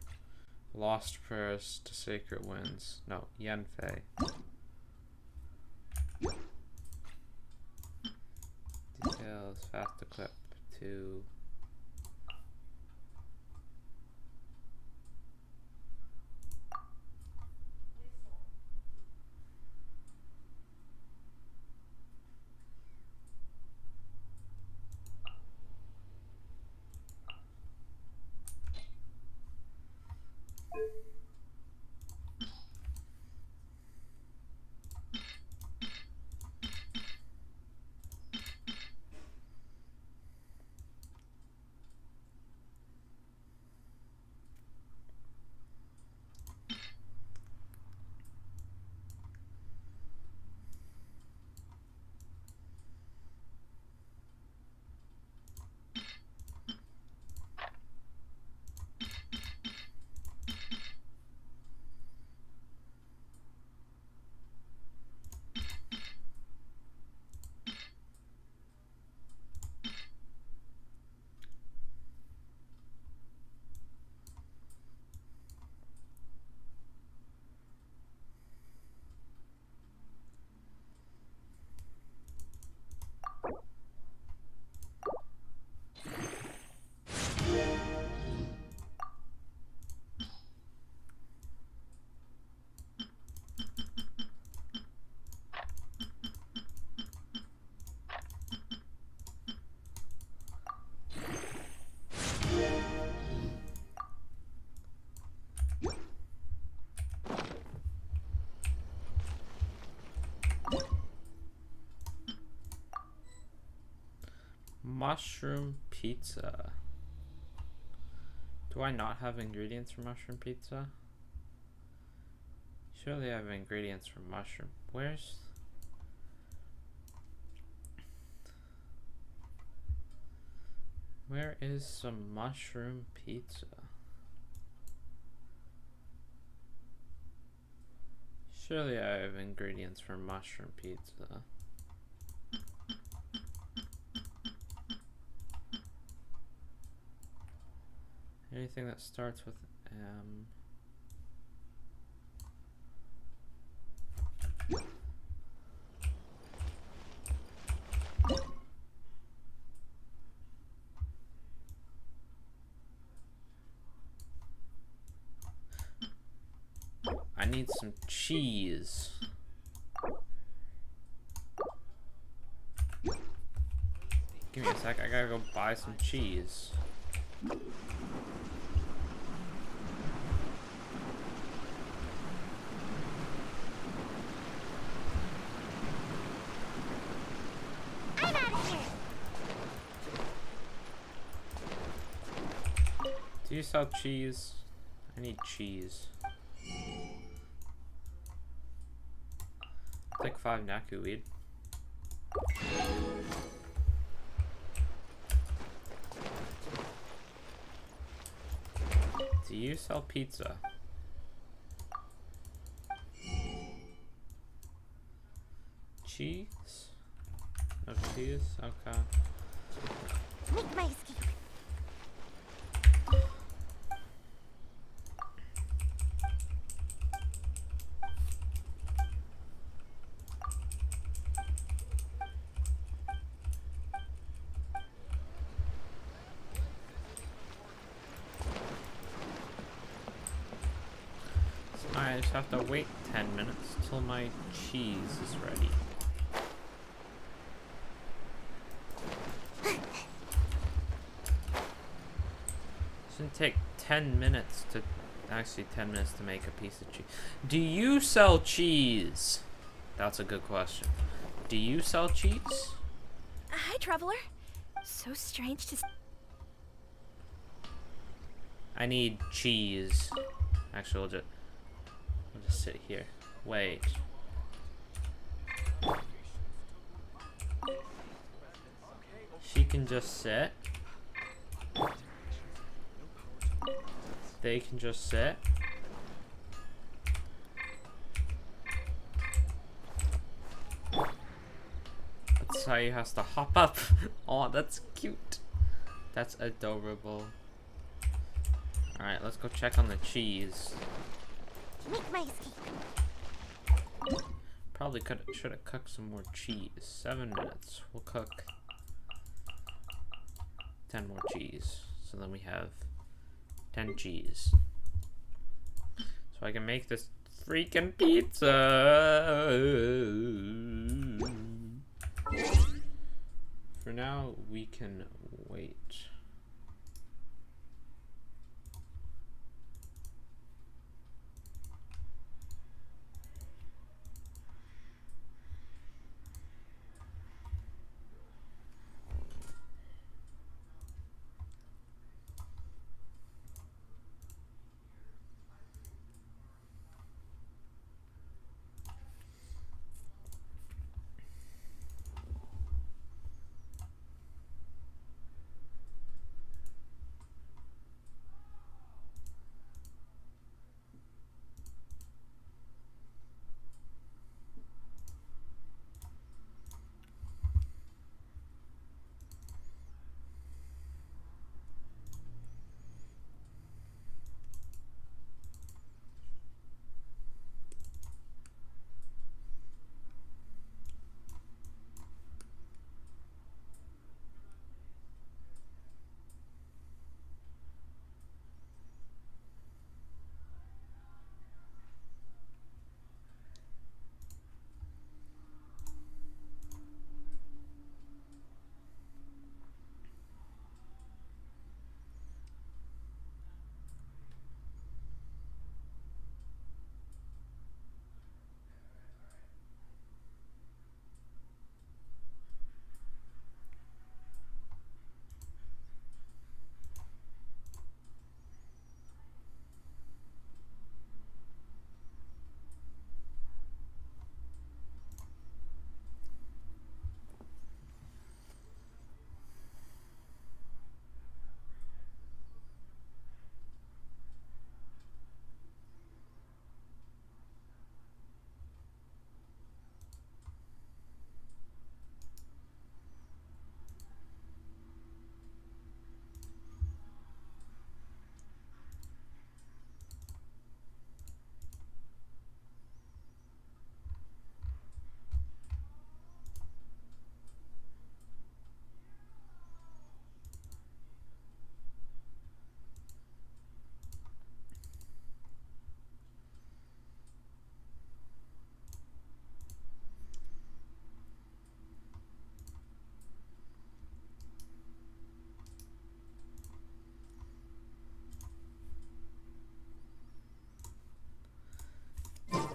[SPEAKER 3] lost prayers to sacred winds. No, Yenfei. Details, fast equip to. Mushroom pizza. Do I not have ingredients for mushroom pizza? Surely I have ingredients for mushroom. Where is some mushroom pizza? Surely I have ingredients for mushroom pizza. Anything that starts with M. I need some cheese. Give me a sec, I gotta go buy some cheese.
[SPEAKER 2] I'm out of here!
[SPEAKER 3] Do you sell cheese? I need cheese. I'll take 5 Naku weed. Do you sell pizza? Cheese? No cheese? Okay.
[SPEAKER 2] Make my escape.
[SPEAKER 3] I just have to wait 10 minutes till my cheese is ready. Shouldn't take 10 minutes to... Actually, 10 minutes to make a piece of cheese. Do you sell cheese? That's a good question. Do you sell cheese?
[SPEAKER 9] Hi, traveler. So strange to...
[SPEAKER 3] I need cheese. Actually, we'll just sit here. Wait. She can just sit. They can just sit. But Sayu has to hop up. Oh, that's cute. That's adorable. Alright, let's go check on the cheese.
[SPEAKER 2] Make my escape.
[SPEAKER 3] Probably should have cooked some more cheese. 7 minutes. We'll cook 10 more cheese. So then we have 10 cheese. So I can make this freaking pizza. For now, we can wait.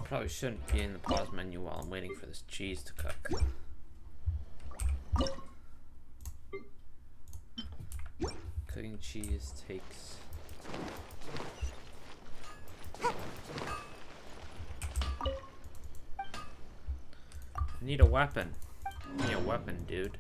[SPEAKER 3] Probably shouldn't be in the pause menu while I'm waiting for this cheese to cook. Cooking cheese takes... I need a weapon. Give me a weapon, dude.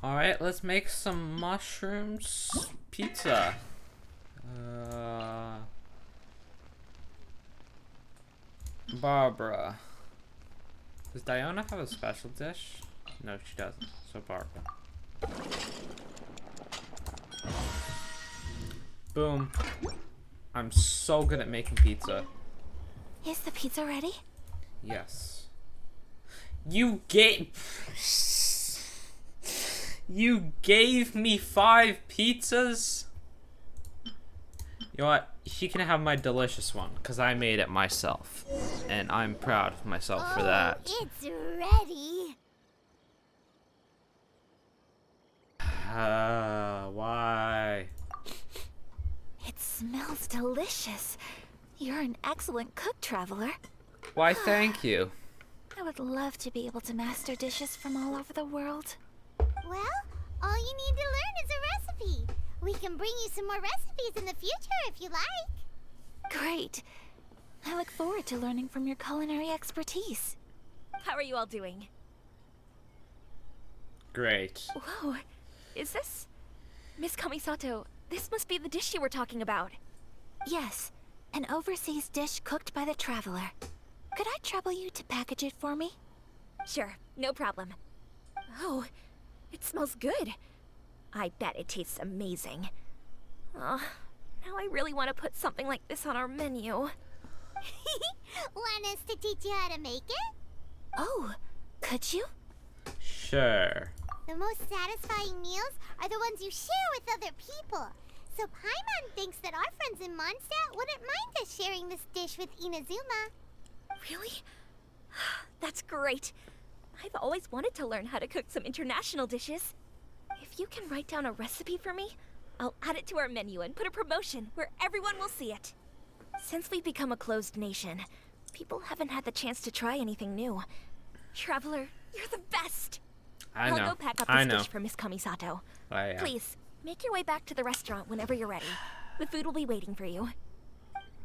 [SPEAKER 3] Alright, let's make some mushrooms pizza. Barbara. Does Diana have a special dish? No, she doesn't. So Barbara. Boom. I'm so good at making pizza.
[SPEAKER 1] Is the pizza ready?
[SPEAKER 3] Yes. You gave me 5 pizzas? You know what? She can have my delicious one, because I made it myself. And I'm proud of myself for that.
[SPEAKER 2] It's ready.
[SPEAKER 3] Why?
[SPEAKER 1] It smells delicious. You're an excellent cook, Traveler.
[SPEAKER 3] Why, thank you.
[SPEAKER 1] I would love to be able to master dishes from all over the world.
[SPEAKER 2] Well, all you need to learn is a recipe. We can bring you some more recipes in the future if you like.
[SPEAKER 1] Great. I look forward to learning from your culinary expertise.
[SPEAKER 9] How are you all doing?
[SPEAKER 3] Great.
[SPEAKER 9] Whoa, is this... Miss Kamisato, this must be the dish you were talking about.
[SPEAKER 1] Yes, an overseas dish cooked by the Traveler. Could I trouble you to package it for me?
[SPEAKER 9] Sure, no problem. Oh, it smells good. I bet it tastes amazing. Oh, now I really want to put something like this on our menu.
[SPEAKER 2] Want us to teach you how to make it?
[SPEAKER 1] Oh, could you?
[SPEAKER 3] Sure.
[SPEAKER 2] The most satisfying meals are the ones you share with other people. So Paimon thinks that our friends in Mondstadt wouldn't mind us sharing this dish with Inazuma.
[SPEAKER 9] Really? That's great. I've always wanted to learn how to cook some international dishes. If you can write down a recipe for me, I'll add it to our menu and put a promotion where everyone will see it. Since we've become a closed nation, people haven't had the chance to try anything new. Traveler, you're the best!
[SPEAKER 3] I know.
[SPEAKER 9] I'll go pack up
[SPEAKER 3] I
[SPEAKER 9] this
[SPEAKER 3] know.
[SPEAKER 9] dish for Miss Kamisato.
[SPEAKER 3] I,
[SPEAKER 9] Please, make your way back to the restaurant whenever you're ready. The food will be waiting for you.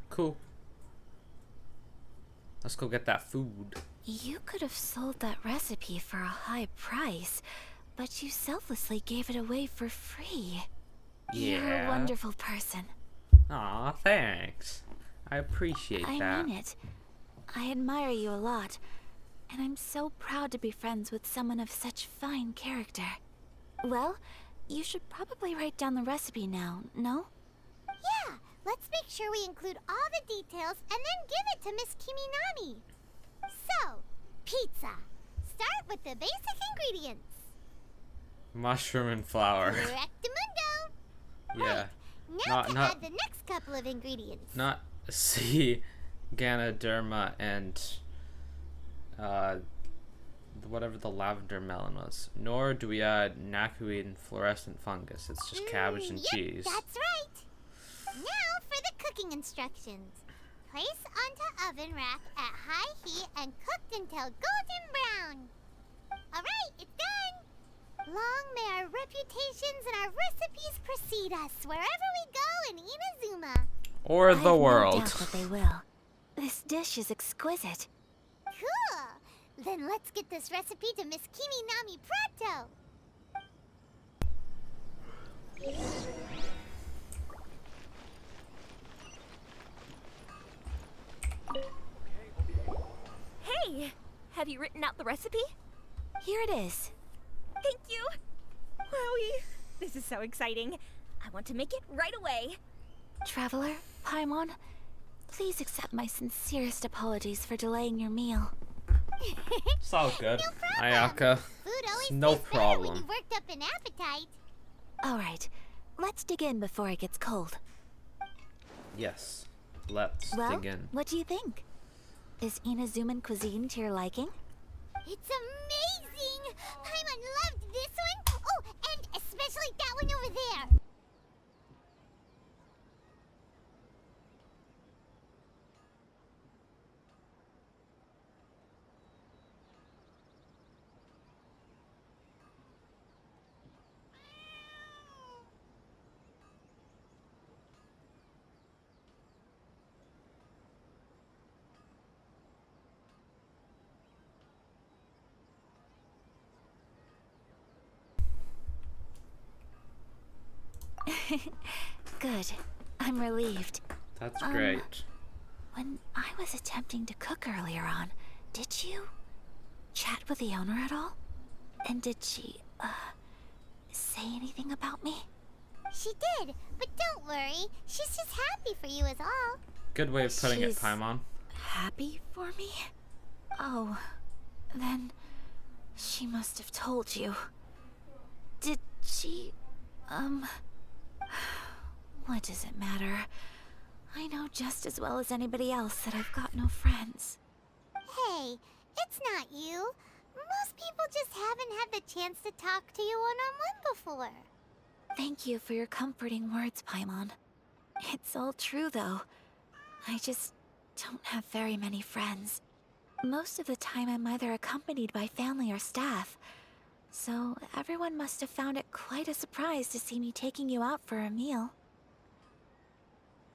[SPEAKER 3] Cool. Let's go get that food.
[SPEAKER 1] You could have sold that recipe for a high price, but you selflessly gave it away for free. You're a
[SPEAKER 3] Yeah.
[SPEAKER 1] wonderful person.
[SPEAKER 3] Aw, thanks. I appreciate
[SPEAKER 1] I
[SPEAKER 3] that.
[SPEAKER 1] mean it. I admire you a lot, and I'm so proud to be friends with someone of such fine character. Well, you should probably write down the recipe now, no?
[SPEAKER 2] Yeah, let's make sure we include all the details and then give it to Miss Kiminami. So, pizza. Start with the basic ingredients.
[SPEAKER 3] Mushroom and flour.
[SPEAKER 2] Correctamundo.
[SPEAKER 3] Yeah.
[SPEAKER 2] Now
[SPEAKER 3] Not-
[SPEAKER 2] to add the next couple of ingredients.
[SPEAKER 3] Not C, Ganoderma, and whatever the lavender melon was. Nor do we add knackeweed and fluorescent fungus. It's just cabbage and
[SPEAKER 2] Yep,
[SPEAKER 3] cheese.
[SPEAKER 2] that's right. Now for the cooking instructions. Place onto oven rack at high heat and cooked until golden brown. Alright, it's done. Long may our reputations and our recipes precede us wherever we go in Inazuma.
[SPEAKER 3] Or
[SPEAKER 1] I have
[SPEAKER 3] the
[SPEAKER 1] no
[SPEAKER 3] world.
[SPEAKER 1] doubt that they will. This dish is exquisite.
[SPEAKER 2] Cool. Then let's get this recipe to Miss Kiminami pronto.
[SPEAKER 9] Hey! Have you written out the recipe?
[SPEAKER 1] Here it is.
[SPEAKER 9] Thank you! Wowie! This is so exciting. I want to make it right away.
[SPEAKER 1] Traveler, Paimon, please accept my sincerest apologies for delaying your meal.
[SPEAKER 3] It's all good.
[SPEAKER 2] No problem.
[SPEAKER 3] Ayaka.
[SPEAKER 2] Food always
[SPEAKER 3] No
[SPEAKER 2] tastes better when
[SPEAKER 3] problem.
[SPEAKER 2] you've worked up an appetite.
[SPEAKER 1] All right, let's dig in before it gets cold.
[SPEAKER 3] Yes. Let's
[SPEAKER 1] Well,
[SPEAKER 3] dig in.
[SPEAKER 1] what do you think? Is Inazuman cuisine to your liking?
[SPEAKER 2] It's amazing! Paimon loved this one. Oh, and especially that one over there.
[SPEAKER 1] Good. I'm relieved.
[SPEAKER 3] That's great.
[SPEAKER 1] When I was attempting to cook earlier on, did you chat with the owner at all? And did she, say anything about me?
[SPEAKER 2] She did, but don't worry. She's just happy for you is all.
[SPEAKER 3] Good way of putting it,
[SPEAKER 1] She's
[SPEAKER 3] Paimon.
[SPEAKER 1] happy for me? Oh, then she must have told you. Did she, what does it matter? I know just as well as anybody else that I've got no friends.
[SPEAKER 2] Hey, it's not you. Most people just haven't had the chance to talk to you one-on-one before.
[SPEAKER 1] Thank you for your comforting words, Paimon. It's all true, though. I just don't have very many friends. Most of the time I'm either accompanied by family or staff, so everyone must have found it quite a surprise to see me taking you out for a meal.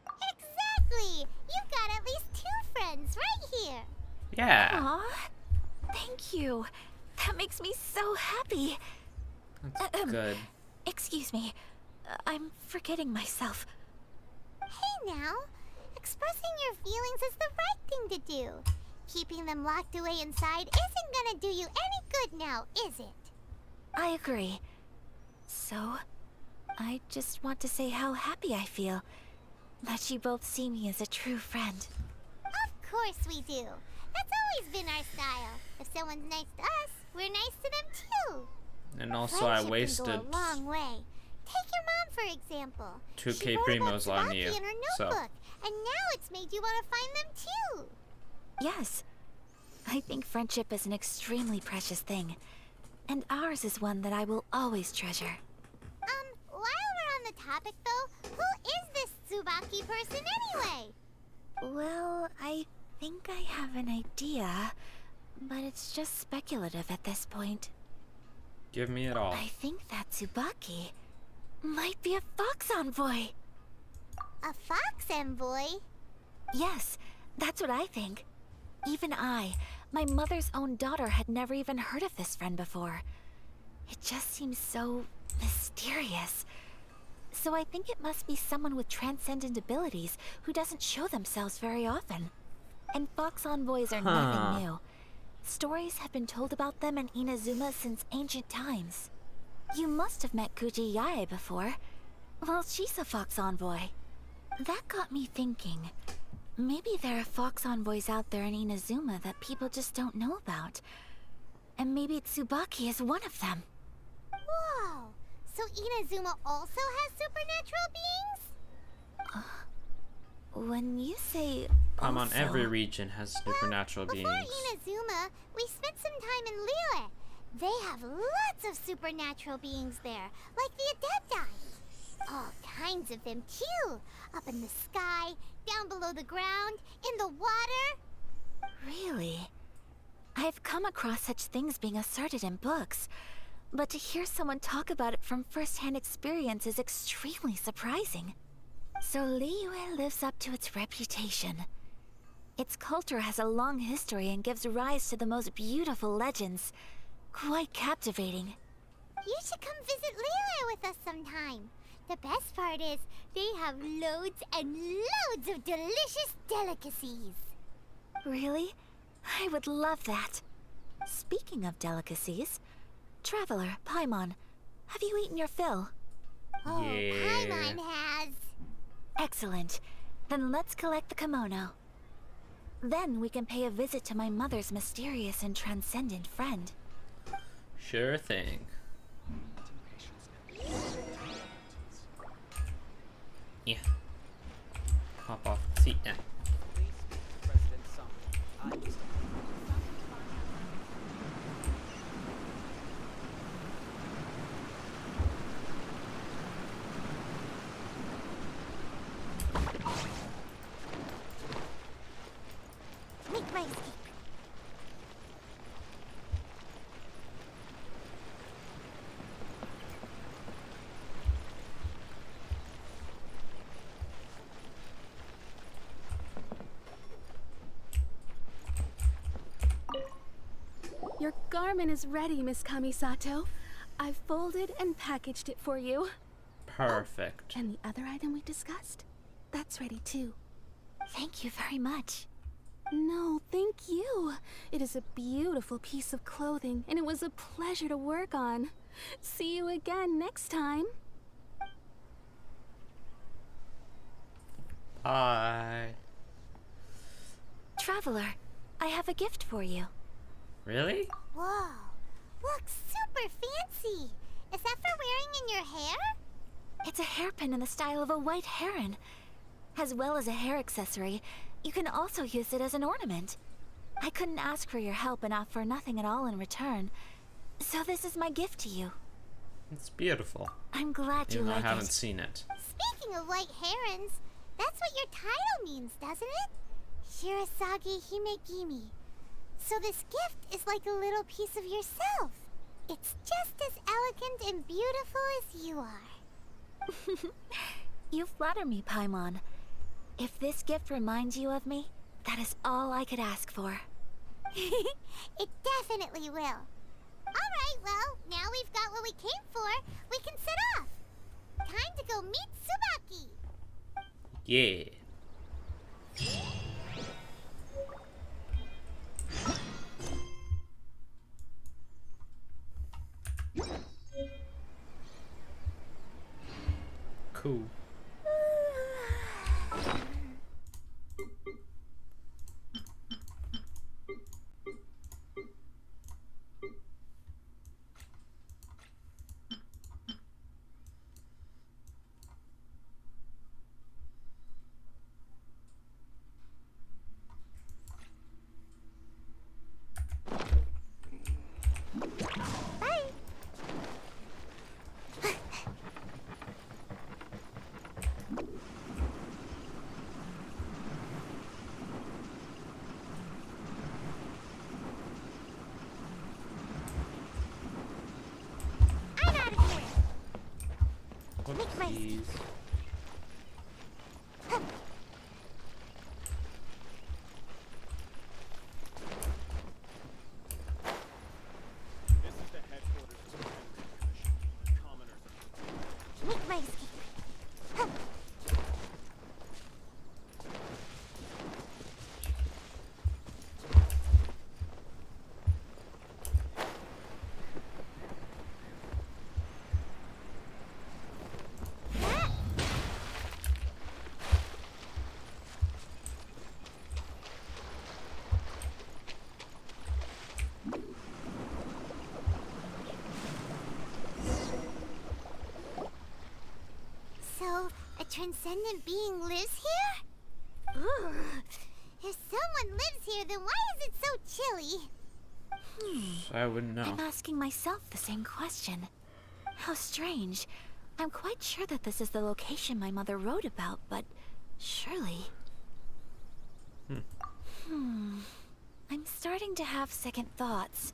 [SPEAKER 2] Exactly! You've got at least 2 friends right here.
[SPEAKER 3] Yeah.
[SPEAKER 1] Aw, thank you. That makes me so happy.
[SPEAKER 3] That's good.
[SPEAKER 1] Excuse me, I'm forgetting myself.
[SPEAKER 2] Hey now, expressing your feelings is the right thing to do. Keeping them locked away inside isn't gonna do you any good now, is it?
[SPEAKER 1] I agree. So, I just want to say how happy I feel that you both see me as a true friend.
[SPEAKER 2] Of course we do. That's always been our style. If someone's nice to us, we're nice to them too.
[SPEAKER 3] And also,
[SPEAKER 2] Friendship
[SPEAKER 3] I wasted
[SPEAKER 2] can go a long way. Take your mom, for example.
[SPEAKER 3] 2K
[SPEAKER 2] She wrote about
[SPEAKER 3] primos on
[SPEAKER 2] Tsubaki
[SPEAKER 3] you.
[SPEAKER 2] in her
[SPEAKER 3] So,
[SPEAKER 2] notebook, and now it's made you want to find them too.
[SPEAKER 1] Yes, I think friendship is an extremely precious thing, and ours is one that I will always treasure.
[SPEAKER 2] While we're on the topic though, who is this Tsubaki person anyway?
[SPEAKER 1] Well, I think I have an idea, but it's just speculative at this point.
[SPEAKER 3] give me it all.
[SPEAKER 1] I think that Tsubaki might be a fox envoy.
[SPEAKER 2] A fox envoy?
[SPEAKER 1] Yes, that's what I think. Even I, my mother's own daughter, had never even heard of this friend before. It just seems so mysterious. So I think it must be someone with transcendent abilities who doesn't show themselves very often. And fox envoys are nothing new. Stories have been told about them in Inazuma since ancient times. You must have met Kuji Yae before. Well, she's a fox envoy. That got me thinking. Maybe there are fox envoys out there in Inazuma that people just don't know about. And maybe Tsubaki is one of them.
[SPEAKER 2] Whoa! So Inazuma also has supernatural beings?
[SPEAKER 1] When you say
[SPEAKER 3] Paimon,
[SPEAKER 1] also,
[SPEAKER 3] every region has supernatural
[SPEAKER 2] Before
[SPEAKER 3] beings.
[SPEAKER 2] Inazuma, we spent some time in Liyue. They have lots of supernatural beings there, like the Adepti. All kinds of them too. Up in the sky, down below the ground, in the water.
[SPEAKER 1] Really? I've come across such things being asserted in books, but to hear someone talk about it from first-hand experience is extremely surprising. So Liyue lives up to its reputation. Its culture has a long history and gives rise to the most beautiful legends. Quite captivating.
[SPEAKER 2] You should come visit Liyue with us sometime. The best part is, they have loads and loads of delicious delicacies.
[SPEAKER 1] Really? I would love that. Speaking of delicacies, Traveler, Paimon, have you eaten your fill?
[SPEAKER 2] Oh,
[SPEAKER 3] Yeah.
[SPEAKER 2] Paimon has.
[SPEAKER 1] Excellent. Then let's collect the kimono. Then we can pay a visit to my mother's mysterious and transcendent friend.
[SPEAKER 3] Sure thing. Yeah. Hop off the seat now.
[SPEAKER 2] Make my escape.
[SPEAKER 6] Your garment is ready, Miss Kamisato. I've folded and packaged it for you.
[SPEAKER 3] Perfect.
[SPEAKER 6] And the other item we discussed? That's ready too.
[SPEAKER 1] Thank you very much.
[SPEAKER 6] No, thank you. It is a beautiful piece of clothing, and it was a pleasure to work on. See you again next time.
[SPEAKER 3] Bye.
[SPEAKER 1] Traveler, I have a gift for you.
[SPEAKER 3] Really?
[SPEAKER 2] Whoa, looks super fancy. Is that for wearing in your hair?
[SPEAKER 1] It's a hairpin in the style of a white heron. As well as a hair accessory, you can also use it as an ornament. I couldn't ask for your help and offer nothing at all in return. So this is my gift to you.
[SPEAKER 3] It's beautiful.
[SPEAKER 1] I'm glad you
[SPEAKER 3] Even though
[SPEAKER 1] like
[SPEAKER 3] I haven't
[SPEAKER 1] it.
[SPEAKER 3] seen it.
[SPEAKER 2] Speaking of white herons, that's what your title means, doesn't it? Shirasagi Himegimi. So this gift is like a little piece of yourself. It's just as elegant and beautiful as you are.
[SPEAKER 1] You flatter me, Paimon. If this gift reminds you of me, that is all I could ask for.
[SPEAKER 2] It definitely will. Alright, well, now we've got what we came for. We can set off. Time to go meet Tsubaki.
[SPEAKER 3] Yeah. Cool.
[SPEAKER 2] I'm out of here.
[SPEAKER 3] Whoopsies.
[SPEAKER 2] Make my escape. So, a transcendent being lives here? Ugh. If someone lives here, then why is it so chilly?
[SPEAKER 3] I wouldn't know.
[SPEAKER 1] I'm asking myself the same question. How strange. I'm quite sure that this is the location my mother wrote about, but surely... I'm starting to have second thoughts.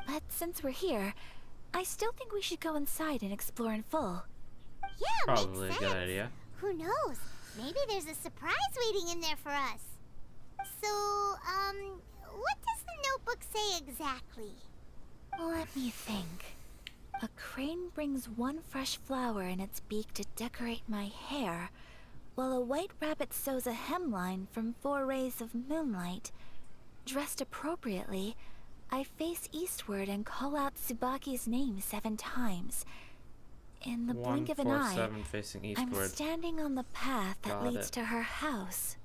[SPEAKER 1] But since we're here, I still think we should go inside and explore in full.
[SPEAKER 2] Yeah,
[SPEAKER 3] Probably a
[SPEAKER 2] makes
[SPEAKER 3] good
[SPEAKER 2] sense.
[SPEAKER 3] idea.
[SPEAKER 2] Who knows? Maybe there's a surprise waiting in there for us. So, what does the notebook say exactly?
[SPEAKER 1] Let me think. A crane brings one fresh flower in its beak to decorate my hair, while a white rabbit sews a hemline from 4 rays of moonlight. Dressed appropriately, I face eastward and call out Tsubaki's name 7 times. In the blink of an eye,
[SPEAKER 3] 147 facing
[SPEAKER 1] I'm
[SPEAKER 3] eastward.
[SPEAKER 1] standing on the path that
[SPEAKER 3] Got
[SPEAKER 1] leads
[SPEAKER 3] it.
[SPEAKER 1] to her house.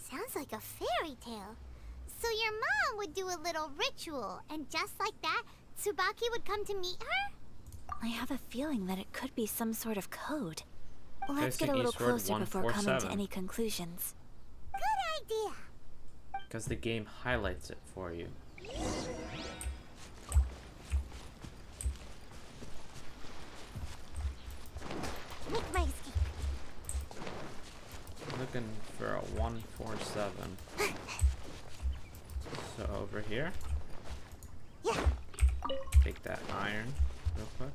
[SPEAKER 2] Sounds like a fairy tale. So your mom would do a little ritual, and just like that, Tsubaki would come to meet her?
[SPEAKER 1] I have a feeling that it could be some sort of code. Let's
[SPEAKER 3] Facing
[SPEAKER 1] get a little
[SPEAKER 3] eastward,
[SPEAKER 1] closer before coming to
[SPEAKER 3] 147.
[SPEAKER 1] any conclusions.
[SPEAKER 2] Good idea.
[SPEAKER 3] Because the game highlights it for you.
[SPEAKER 2] Make my escape.
[SPEAKER 3] Looking for a 147. So over here.
[SPEAKER 2] Yeah.
[SPEAKER 3] Take that iron real quick.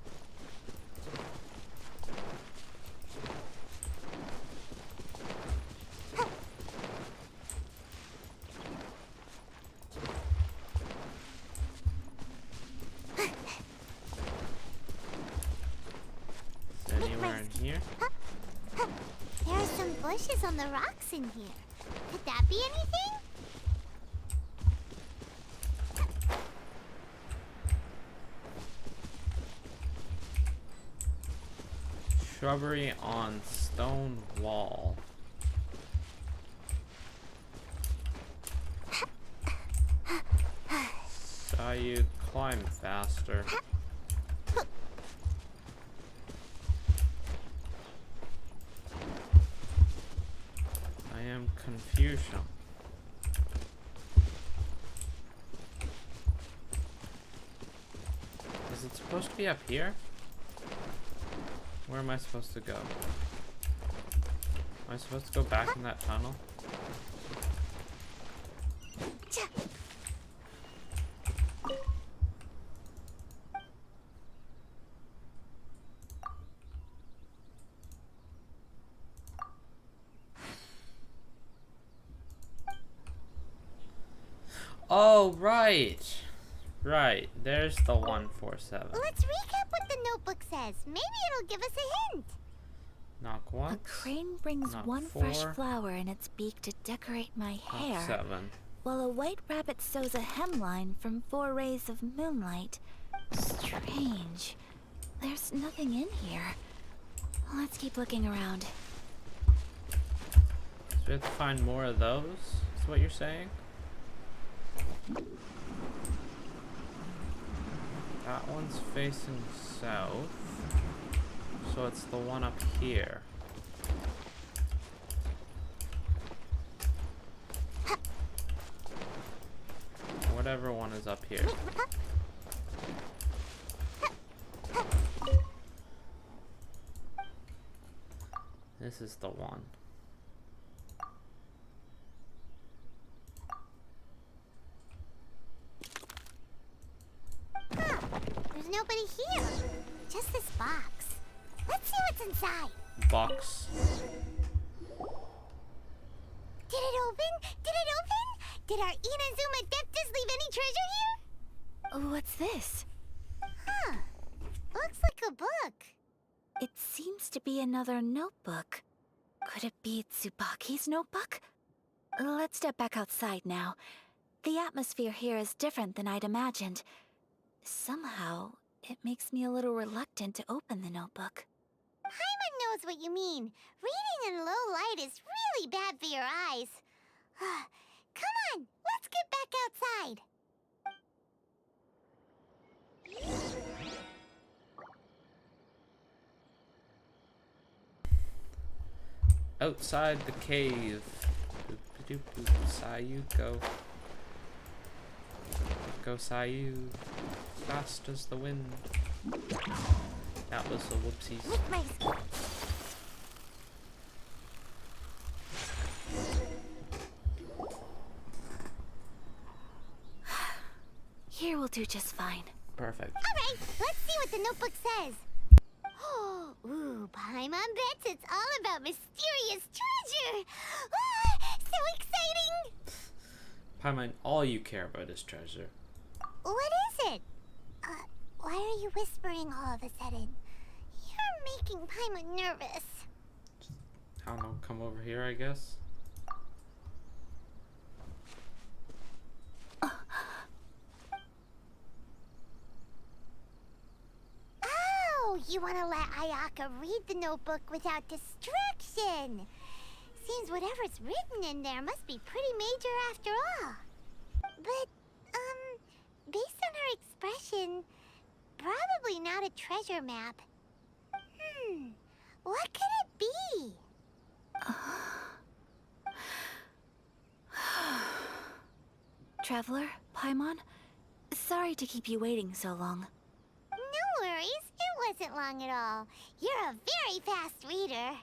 [SPEAKER 3] Is there anywhere in here?
[SPEAKER 2] There are some bushes on the rocks in here. Could that be anything?
[SPEAKER 3] Shrubbery on stone wall. Saw you climb faster. I am Confucian. Is it supposed to be up here? Where am I supposed to go? Am I supposed to go back in that tunnel? Oh, right. Right. There's the 147.
[SPEAKER 2] Let's recap what the notebook says. Maybe it'll give us a hint.
[SPEAKER 3] Knock once.
[SPEAKER 1] A crane brings
[SPEAKER 3] Knock
[SPEAKER 1] one
[SPEAKER 3] 4.
[SPEAKER 1] fresh flower in its beak to decorate my
[SPEAKER 3] Knock
[SPEAKER 1] hair,
[SPEAKER 3] 7.
[SPEAKER 1] while a white rabbit sews a hemline from 4 rays of moonlight. Strange. There's nothing in here. Let's keep looking around.
[SPEAKER 3] So we have to find more of those? Is what you're saying? That one's facing south. So it's the one up here. Whatever one is up here. This is the one.
[SPEAKER 2] There's nobody here. Just this box. Let's see what's inside.
[SPEAKER 3] Box.
[SPEAKER 2] Did it open? Did it open? Did our Inazuma Adeptus leave any treasure here?
[SPEAKER 1] What's this?
[SPEAKER 2] Huh. Looks like a book.
[SPEAKER 1] It seems to be another notebook. Could it be Tsubaki's notebook? Let's step back outside now. The atmosphere here is different than I'd imagined. Somehow, it makes me a little reluctant to open the notebook.
[SPEAKER 2] Paimon knows what you mean. Reading in low light is really bad for your eyes. Come on, let's get back outside.
[SPEAKER 3] Outside the cave. Boop-a-doop-boop. Sayu, go. Go, Sayu. Fast as the wind. That was a whoopsies.
[SPEAKER 2] With my
[SPEAKER 1] Here will do just fine.
[SPEAKER 3] Perfect.
[SPEAKER 2] Alright, let's see what the notebook says. Ooh, Paimon bets it's all about mysterious treasure. So exciting!
[SPEAKER 3] Paimon, all you care about is treasure.
[SPEAKER 2] What is it? Why are you whispering all of a sudden? You're making Paimon nervous.
[SPEAKER 3] I don't know, come over here, I guess.
[SPEAKER 2] Oh, you want to let Ayaka read the notebook without distraction. Seems whatever's written in there must be pretty major after all. But, based on her expression, probably not a treasure map. What could it be?
[SPEAKER 1] Traveler, Paimon, sorry to keep you waiting so long.
[SPEAKER 2] No worries, it wasn't long at all. You're a very fast reader.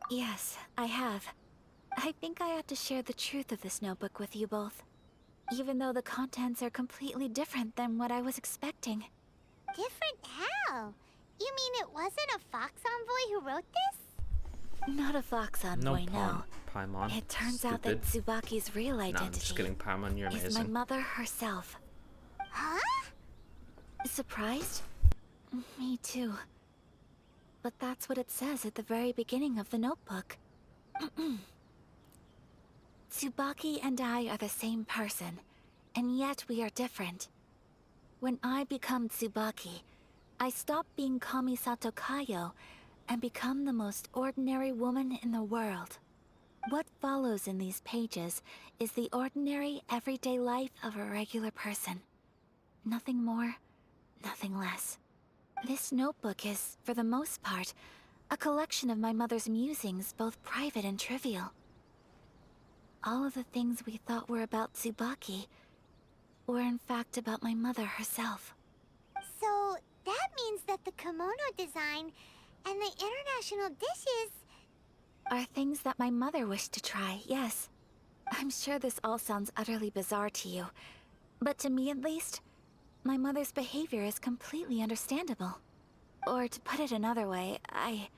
[SPEAKER 1] Yes, I have. I think I ought to share the truth of this notebook with you both. Even though the contents are completely different than what I was expecting.
[SPEAKER 2] Different how? You mean it wasn't a Fox Envoy who wrote this?
[SPEAKER 1] Not a Fox Envoy, no.
[SPEAKER 3] Paimon.
[SPEAKER 1] It turns out that Tsubaki's real
[SPEAKER 3] No, I'm
[SPEAKER 1] identity
[SPEAKER 3] just kidding, Paimon, you're
[SPEAKER 1] is
[SPEAKER 3] amazing.
[SPEAKER 1] my mother herself.
[SPEAKER 2] Huh?
[SPEAKER 1] Surprised? Me too. But that's what it says at the very beginning of the notebook. Tsubaki and I are the same person, and yet we are different. When I become Tsubaki, I stop being Kamisato Kayo and become the most ordinary woman in the world. What follows in these pages is the ordinary, everyday life of a regular person. Nothing more, nothing less. This notebook is, for the most part, a collection of my mother's musings, both private and trivial. All of the things we thought were about Tsubaki were in fact about my mother herself.
[SPEAKER 2] So, that means that the kimono design and the international dishes...
[SPEAKER 1] Are things that my mother wished to try, yes. I'm sure this all sounds utterly bizarre to you, but to me at least, my mother's behavior is completely understandable. Or to put it another way, I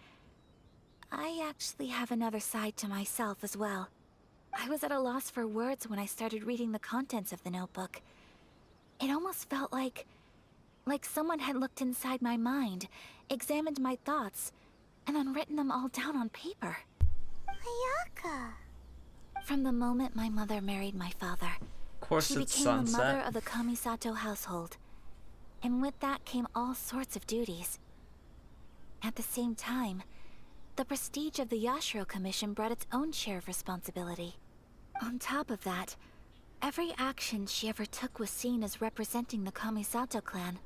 [SPEAKER 1] actually have another side to myself as well. I was at a loss for words when I started reading the contents of the notebook. It almost felt like someone had looked inside my mind, examined my thoughts, and then written them all down on paper.
[SPEAKER 2] Ayaka.
[SPEAKER 1] From the moment my mother married my father,
[SPEAKER 3] Of course,
[SPEAKER 1] she
[SPEAKER 3] it's
[SPEAKER 1] became the mother
[SPEAKER 3] sunset.
[SPEAKER 1] of the Kamisato household. And with that came all sorts of duties. At the same time, the prestige of the Yashiro Commission brought its own share of responsibility. On top of that, every action she ever took was seen as representing the Kamisato clan.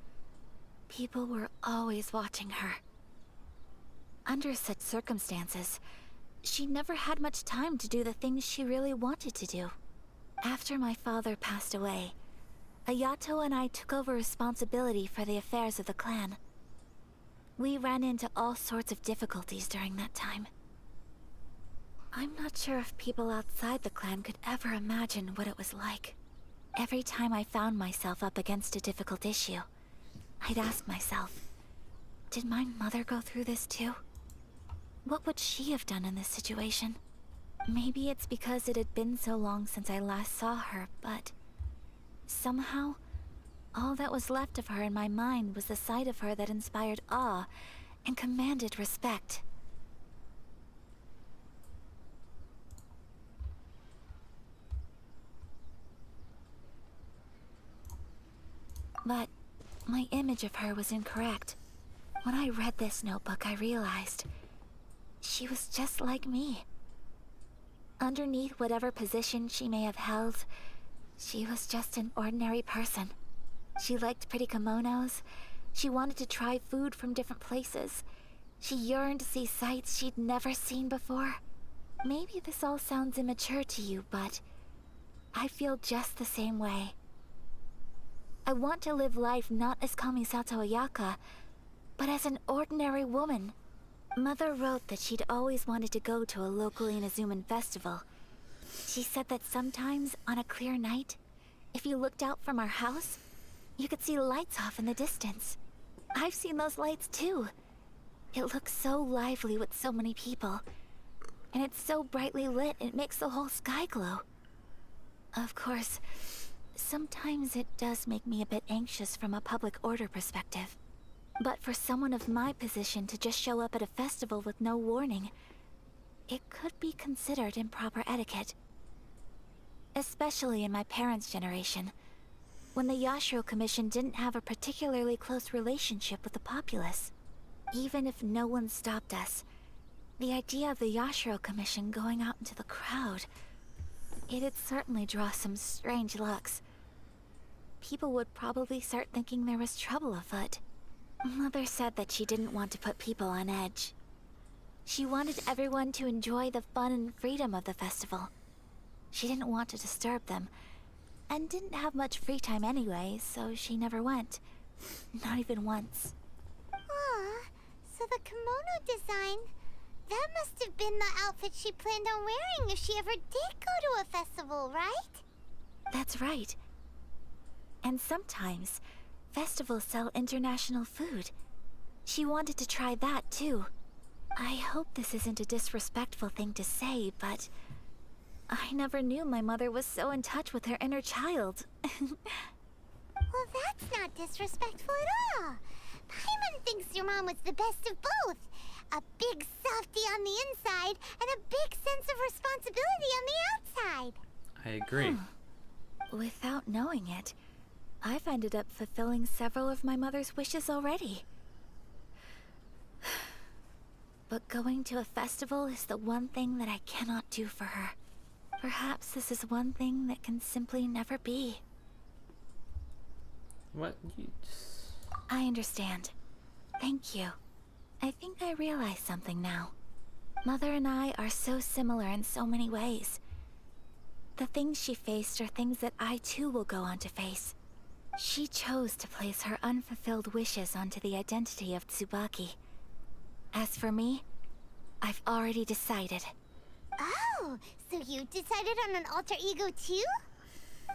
[SPEAKER 1] People were always watching her. Under such circumstances, she never had much time to do the things she really wanted to do. After my father passed away, Ayato and I took over responsibility for the affairs of the clan. We ran into all sorts of difficulties during that time. I'm not sure if people outside the clan could ever imagine what it was like. Every time I found myself up against a difficult issue, I'd ask myself, did my mother go through this too? What would she have done in this situation? Maybe it's because it had been so long since I last saw her, but somehow, all that was left of her in my mind was the side of her that inspired awe and commanded respect. But my image of her was incorrect. When I read this notebook, I realized she was just like me. Underneath whatever position she may have held, she was just an ordinary person. She liked pretty kimonos. She wanted to try food from different places. She yearned to see sights she'd never seen before. Maybe this all sounds immature to you, but I feel just the same way. I want to live life not as Kamisato Ayaka, but as an ordinary woman. Mother wrote that she'd always wanted to go to a local Inazuman festival. She said that sometimes, on a clear night, if you looked out from our house, you could see lights off in the distance. I've seen those lights too. It looks so lively with so many people. And it's so brightly lit, it makes the whole sky glow. Of course, sometimes it does make me a bit anxious from a public order perspective. But for someone of my position to just show up at a festival with no warning, it could be considered improper etiquette. Especially in my parents' generation, when the Yashiro Commission didn't have a particularly close relationship with the populace. Even if no one stopped us, the idea of the Yashiro Commission going out into the crowd, it'd certainly draw some strange looks. People would probably start thinking there was trouble afoot. Mother said that she didn't want to put people on edge. She wanted everyone to enjoy the fun and freedom of the festival. She didn't want to disturb them, and didn't have much free time anyway, so she never went. Not even once.
[SPEAKER 2] Aw, so the kimono design, That must have been the outfit she planned on wearing if she ever did go to a festival, right?
[SPEAKER 1] That's right. And sometimes, festivals sell international food. She wanted to try that too. I hope this isn't a disrespectful thing to say, but I never knew my mother was so in touch with her inner child.
[SPEAKER 2] Well, that's not disrespectful at all. Paimon thinks your mom was the best of both. A big softie on the inside and a big sense of responsibility on the outside.
[SPEAKER 3] I agree.
[SPEAKER 1] Without knowing it, I've ended up fulfilling several of my mother's wishes already. But going to a festival is the one thing that I cannot do for her. Perhaps this is one thing that can simply never be.
[SPEAKER 3] What?
[SPEAKER 1] I understand. Thank you. I think I realize something now. Mother and I are so similar in so many ways. The things she faced are things that I too will go on to face. She chose to place her unfulfilled wishes onto the identity of Tsubaki. As for me, I've already decided.
[SPEAKER 2] Oh, so you decided on an alter ego too?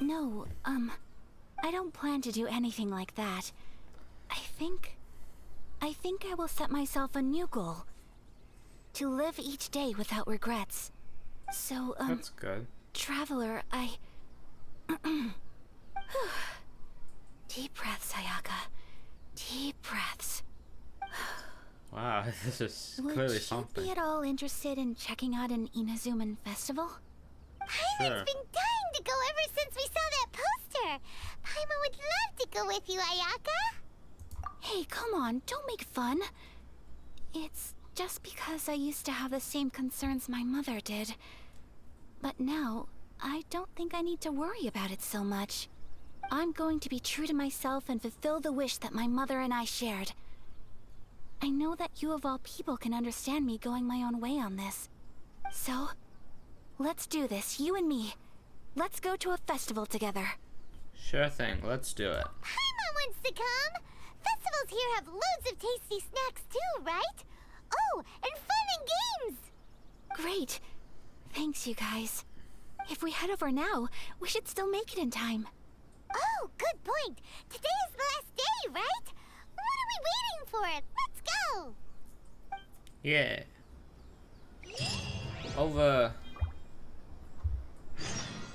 [SPEAKER 1] No, I don't plan to do anything like that. I think I will set myself a new goal. To live each day without regrets. So,
[SPEAKER 3] That's good.
[SPEAKER 1] Traveler, Deep breaths, Ayaka. Deep breaths.
[SPEAKER 3] Wow, this is
[SPEAKER 1] Would
[SPEAKER 3] clearly
[SPEAKER 1] you
[SPEAKER 3] something.
[SPEAKER 1] be at all interested in checking out an Inazuman festival?
[SPEAKER 2] Paimon's been dying to go ever since we saw that poster. Paimon would love to go with you, Ayaka.
[SPEAKER 1] Hey, come on, don't make fun. It's just because I used to have the same concerns my mother did. But now, I don't think I need to worry about it so much. I'm going to be true to myself and fulfill the wish that my mother and I shared. I know that you of all people can understand me going my own way on this. So, let's do this, you and me. Let's go to a festival together.
[SPEAKER 3] Sure thing, let's do it.
[SPEAKER 2] Paimon wants to come. Festivals here have loads of tasty snacks too, right? Oh, and fun and games.
[SPEAKER 1] Great. Thanks, you guys. If we head over now, we should still make it in time.
[SPEAKER 2] Oh, good point. Today is the last day, right? What are we waiting for? Let's go.
[SPEAKER 3] Yeah.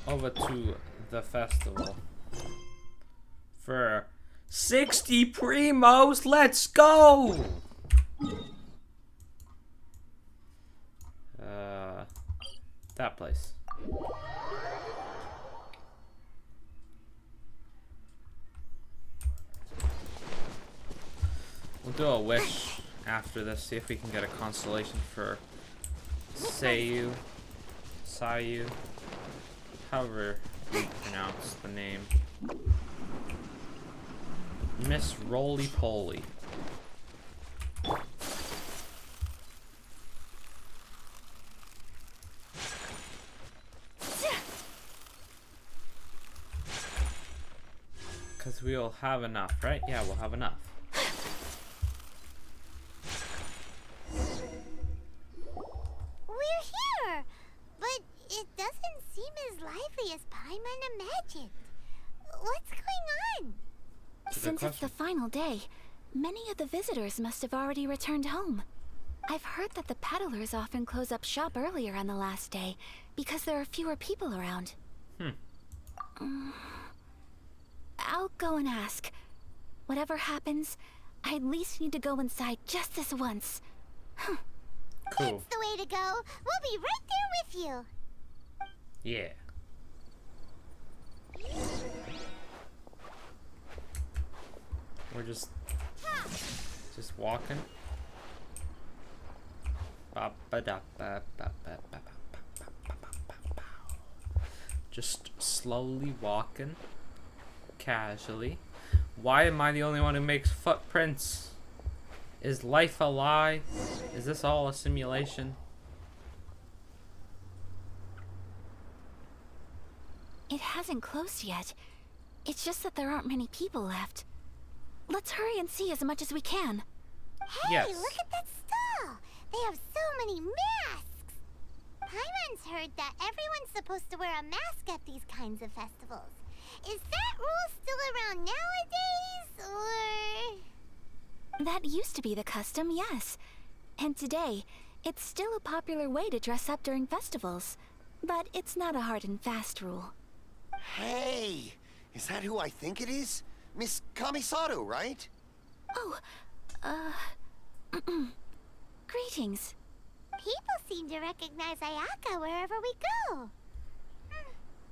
[SPEAKER 3] Over to the festival. For 60 primos, let's go! That place. We'll do a wish after this, see if we can get a constellation for Sayu, however you pronounce the name. Miss Roly Poly. Because we'll have enough, right? Yeah, we'll have enough.
[SPEAKER 2] We're here, but it doesn't seem as lively as Paimon imagined. What's going on?
[SPEAKER 1] Since it's the final day, many of the visitors must have already returned home. I've heard that the peddlers often close up shop earlier on the last day because there are fewer people around. I'll go and ask. Whatever happens, I at least need to go inside just this once.
[SPEAKER 3] Cool.
[SPEAKER 2] That's the way to go. We'll be right there with you.
[SPEAKER 3] Yeah. We're just walking. Just slowly walking, casually. Why am I the only one who makes footprints? Is life a lie? Is this all a simulation?
[SPEAKER 1] It hasn't closed yet. It's just that there aren't many people left. Let's hurry and see as much as we can.
[SPEAKER 2] Hey,
[SPEAKER 3] Yes.
[SPEAKER 2] look at that stall. They have so many masks! Paimon's heard that everyone's supposed to wear a mask at these kinds of festivals. Is that rule still around nowadays, or...?
[SPEAKER 1] That used to be the custom, yes. And today, it's still a popular way to dress up during festivals. But it's not a hard and fast rule.
[SPEAKER 10] Hey! Is that who I think it is? Miss Kamisato, right?
[SPEAKER 1] Oh, greetings.
[SPEAKER 2] People seem to recognize Ayaka wherever we go.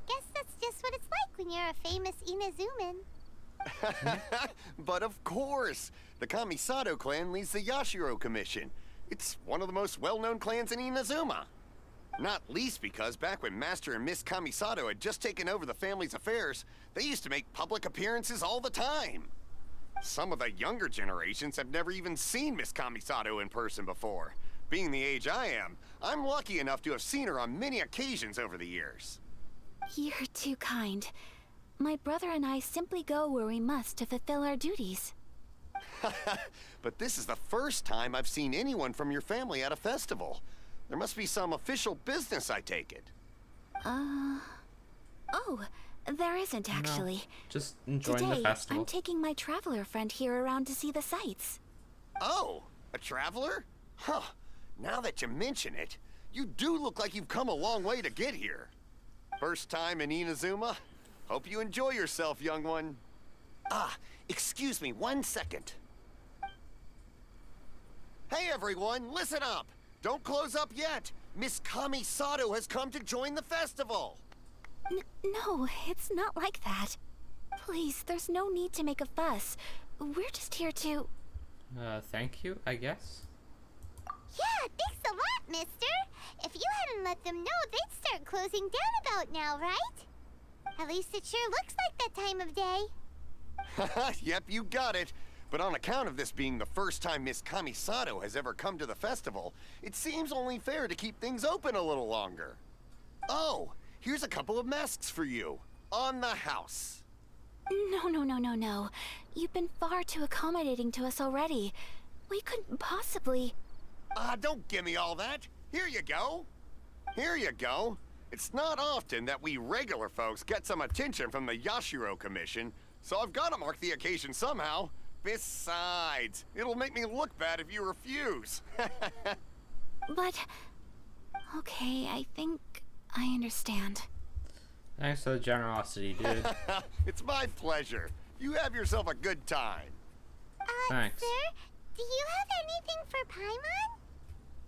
[SPEAKER 2] Guess that's just what it's like when you're a famous Inazuman.
[SPEAKER 10] But of course! The Kamisato clan leads the Yashiro Commission. It's one of the most well-known clans in Inazuma. Not least because back when Master and Miss Kamisato had just taken over the family's affairs, they used to make public appearances all the time. Some of the younger generations have never even seen Miss Kamisato in person before. Being the age I am, I'm lucky enough to have seen her on many occasions over the years.
[SPEAKER 1] You're too kind. My brother and I simply go where we must to fulfill our duties.
[SPEAKER 10] But this is the first time I've seen anyone from your family at a festival. There must be some official business, I take it.
[SPEAKER 1] Oh, there isn't actually.
[SPEAKER 3] No, just enjoying
[SPEAKER 1] Today,
[SPEAKER 3] the festival.
[SPEAKER 1] I'm taking my traveler friend here around to see the sights.
[SPEAKER 10] Oh, a traveler? Huh. Now that you mention it, you do look like you've come a long way to get here. First time in Inazuma? Hope you enjoy yourself, young one. Ah, excuse me 1 second. Hey everyone, listen up! Don't close up yet! Miss Kamisato has come to join the festival!
[SPEAKER 1] No, it's not like that. Please, there's no need to make a fuss. We're just here to...
[SPEAKER 3] Thank you, I guess.
[SPEAKER 2] Yeah, thanks a lot, mister. If you hadn't let them know, they'd start closing down about now, right? At least it sure looks like that time of day.
[SPEAKER 10] Yep, you got it. But on account of this being the first time Miss Kamisato has ever come to the festival, it seems only fair to keep things open a little longer. Oh, here's a couple of masks for you. On the house.
[SPEAKER 1] No. You've been far too accommodating to us already. We couldn't possibly...
[SPEAKER 10] Don't give me all that. Here you go. Here you go. It's not often that we regular folks get some attention from the Yashiro Commission, so I've got to mark the occasion somehow. Besides, it'll make me look bad if you refuse.
[SPEAKER 1] But... Okay, I think I understand.
[SPEAKER 3] Thanks for the generosity, dude.
[SPEAKER 10] It's my pleasure. You have yourself a good time.
[SPEAKER 3] Thanks.
[SPEAKER 2] Sir, do you have anything for Paimon?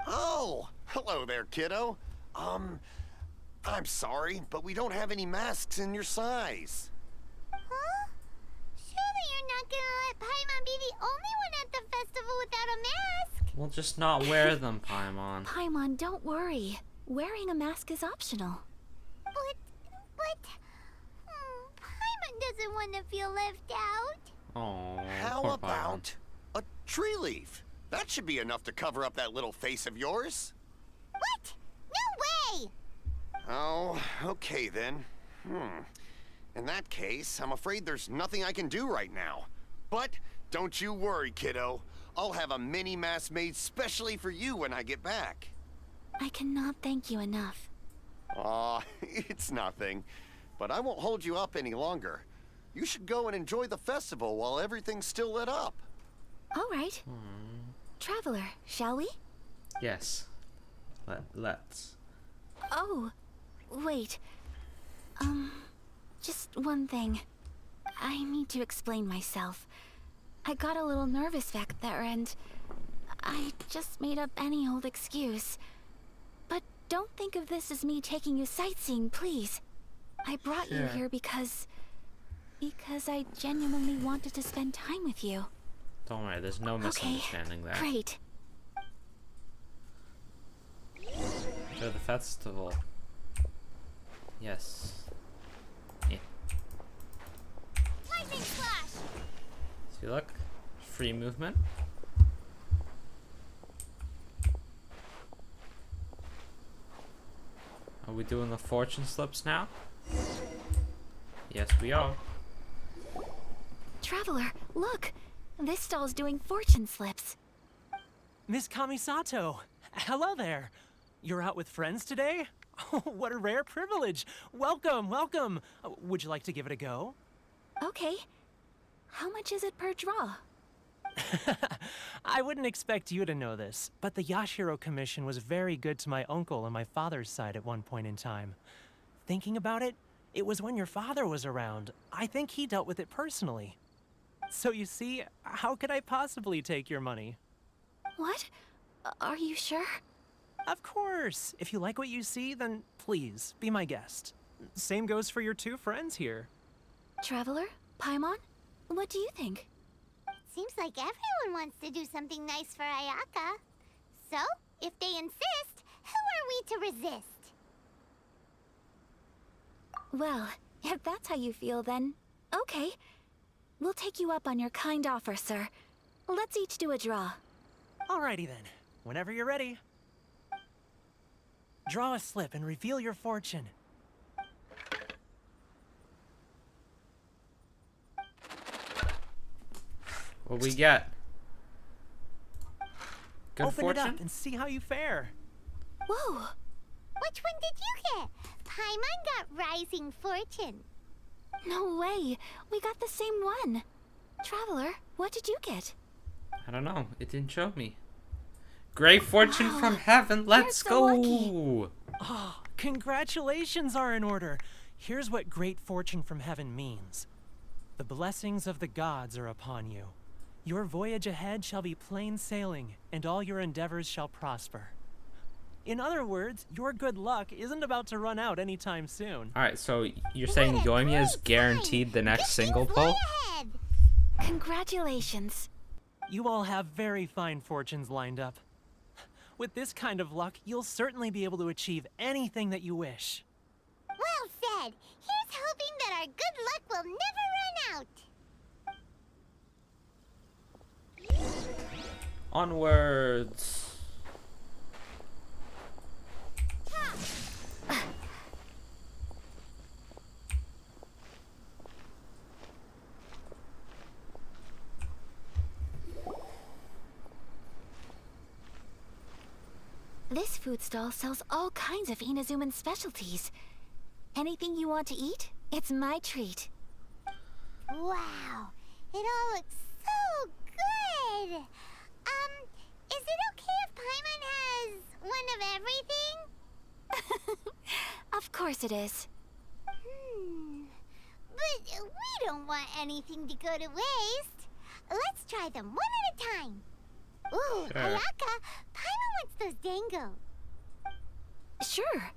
[SPEAKER 10] Oh, hello there, kiddo. I'm sorry, but we don't have any masks in your size.
[SPEAKER 2] Huh? Surely you're not gonna let Paimon be the only one at the festival without a mask?
[SPEAKER 3] We'll just not wear them, Paimon.
[SPEAKER 1] Paimon, don't worry. Wearing a mask is optional.
[SPEAKER 2] But... Paimon doesn't want to feel left out.
[SPEAKER 3] Oh,
[SPEAKER 10] How
[SPEAKER 3] poor
[SPEAKER 10] about a tree leaf? That should be enough to cover up that little face of yours.
[SPEAKER 2] What? No way!
[SPEAKER 10] Oh, okay then. In that case, I'm afraid there's nothing I can do right now. But don't you worry, kiddo. I'll have a mini mask made specially for you when I get back.
[SPEAKER 1] I cannot thank you enough.
[SPEAKER 10] Aw, it's nothing. But I won't hold you up any longer. You should go and enjoy the festival while everything's still lit up.
[SPEAKER 1] All right. Traveler, shall we?
[SPEAKER 3] Yes. Let's.
[SPEAKER 1] Oh, wait. Just one thing. I need to explain myself. I got a little nervous back there and I just made up any old excuse. But don't think of this as me taking you sightseeing, please. I brought you here because I genuinely wanted to spend time with you.
[SPEAKER 3] Don't worry, there's no misunderstanding there.
[SPEAKER 1] Great.
[SPEAKER 3] To the festival. Yes. Yeah.
[SPEAKER 2] Lightning flash!
[SPEAKER 3] See, look. Free movement. Are we doing the fortune slips now? Yes, we are.
[SPEAKER 1] Traveler, look! This stall's doing fortune slips.
[SPEAKER 11] Miss Kamisato, Hello there. You're out with friends today? Oh, what a rare privilege. Welcome, welcome. Would you like to give it a go?
[SPEAKER 1] Okay. How much is it per draw?
[SPEAKER 11] I wouldn't expect you to know this, but the Yashiro Commission was very good to my uncle on my father's side at one point in time. Thinking about it, it was when your father was around. I think he dealt with it personally. So you see, how could I possibly take your money?
[SPEAKER 1] What? Are you sure?
[SPEAKER 11] Of course. If you like what you see, then please, be my guest. Same goes for your two friends here.
[SPEAKER 1] Traveler? Paimon? What do you think?
[SPEAKER 2] Seems like everyone wants to do something nice for Ayaka. So, if they insist, who are we to resist?
[SPEAKER 1] Well, if that's how you feel, then okay. We'll take you up on your kind offer, sir. Let's each do a draw.
[SPEAKER 11] Alrighty then. Whenever you're ready. Draw a slip and reveal your fortune.
[SPEAKER 3] What we get? Good
[SPEAKER 11] Open
[SPEAKER 3] fortune?
[SPEAKER 11] it up and see how you fare.
[SPEAKER 1] Whoa!
[SPEAKER 2] Which one did you get? Paimon got Rising Fortune.
[SPEAKER 1] No way! We got the same one! Traveler, what did you get?
[SPEAKER 3] I don't know. It didn't show me. Great fortune
[SPEAKER 1] Wow.
[SPEAKER 3] from heaven. Let's
[SPEAKER 1] You're so lucky.
[SPEAKER 3] go.
[SPEAKER 11] Oh, congratulations are in order. Here's what great fortune from heaven means. The blessings of the gods are upon you. Your voyage ahead shall be plain sailing, and all your endeavors shall prosper. In other words, your good luck isn't about to run out anytime soon.
[SPEAKER 3] Alright, so you're saying
[SPEAKER 2] What a
[SPEAKER 3] Yoimiya is
[SPEAKER 2] great
[SPEAKER 3] guaranteed the
[SPEAKER 2] sign.
[SPEAKER 3] next
[SPEAKER 2] This
[SPEAKER 3] single
[SPEAKER 2] means
[SPEAKER 3] pull?
[SPEAKER 2] way ahead.
[SPEAKER 1] Congratulations.
[SPEAKER 11] You all have very fine fortunes lined up. With this kind of luck, you'll certainly be able to achieve anything that you wish.
[SPEAKER 2] Well said. Here's hoping that our good luck will never run out.
[SPEAKER 3] Onwards.
[SPEAKER 1] This food stall sells all kinds of Inazuman specialties. Anything you want to eat, it's my treat.
[SPEAKER 2] Wow. It all looks so good. Is it okay if Paimon has one of everything?
[SPEAKER 1] Of course it is.
[SPEAKER 2] But we don't want anything to go to waste. Let's try them one at a time. Ooh,
[SPEAKER 3] Sure.
[SPEAKER 2] Ayaka, Paimon wants those dango.
[SPEAKER 1] Sure.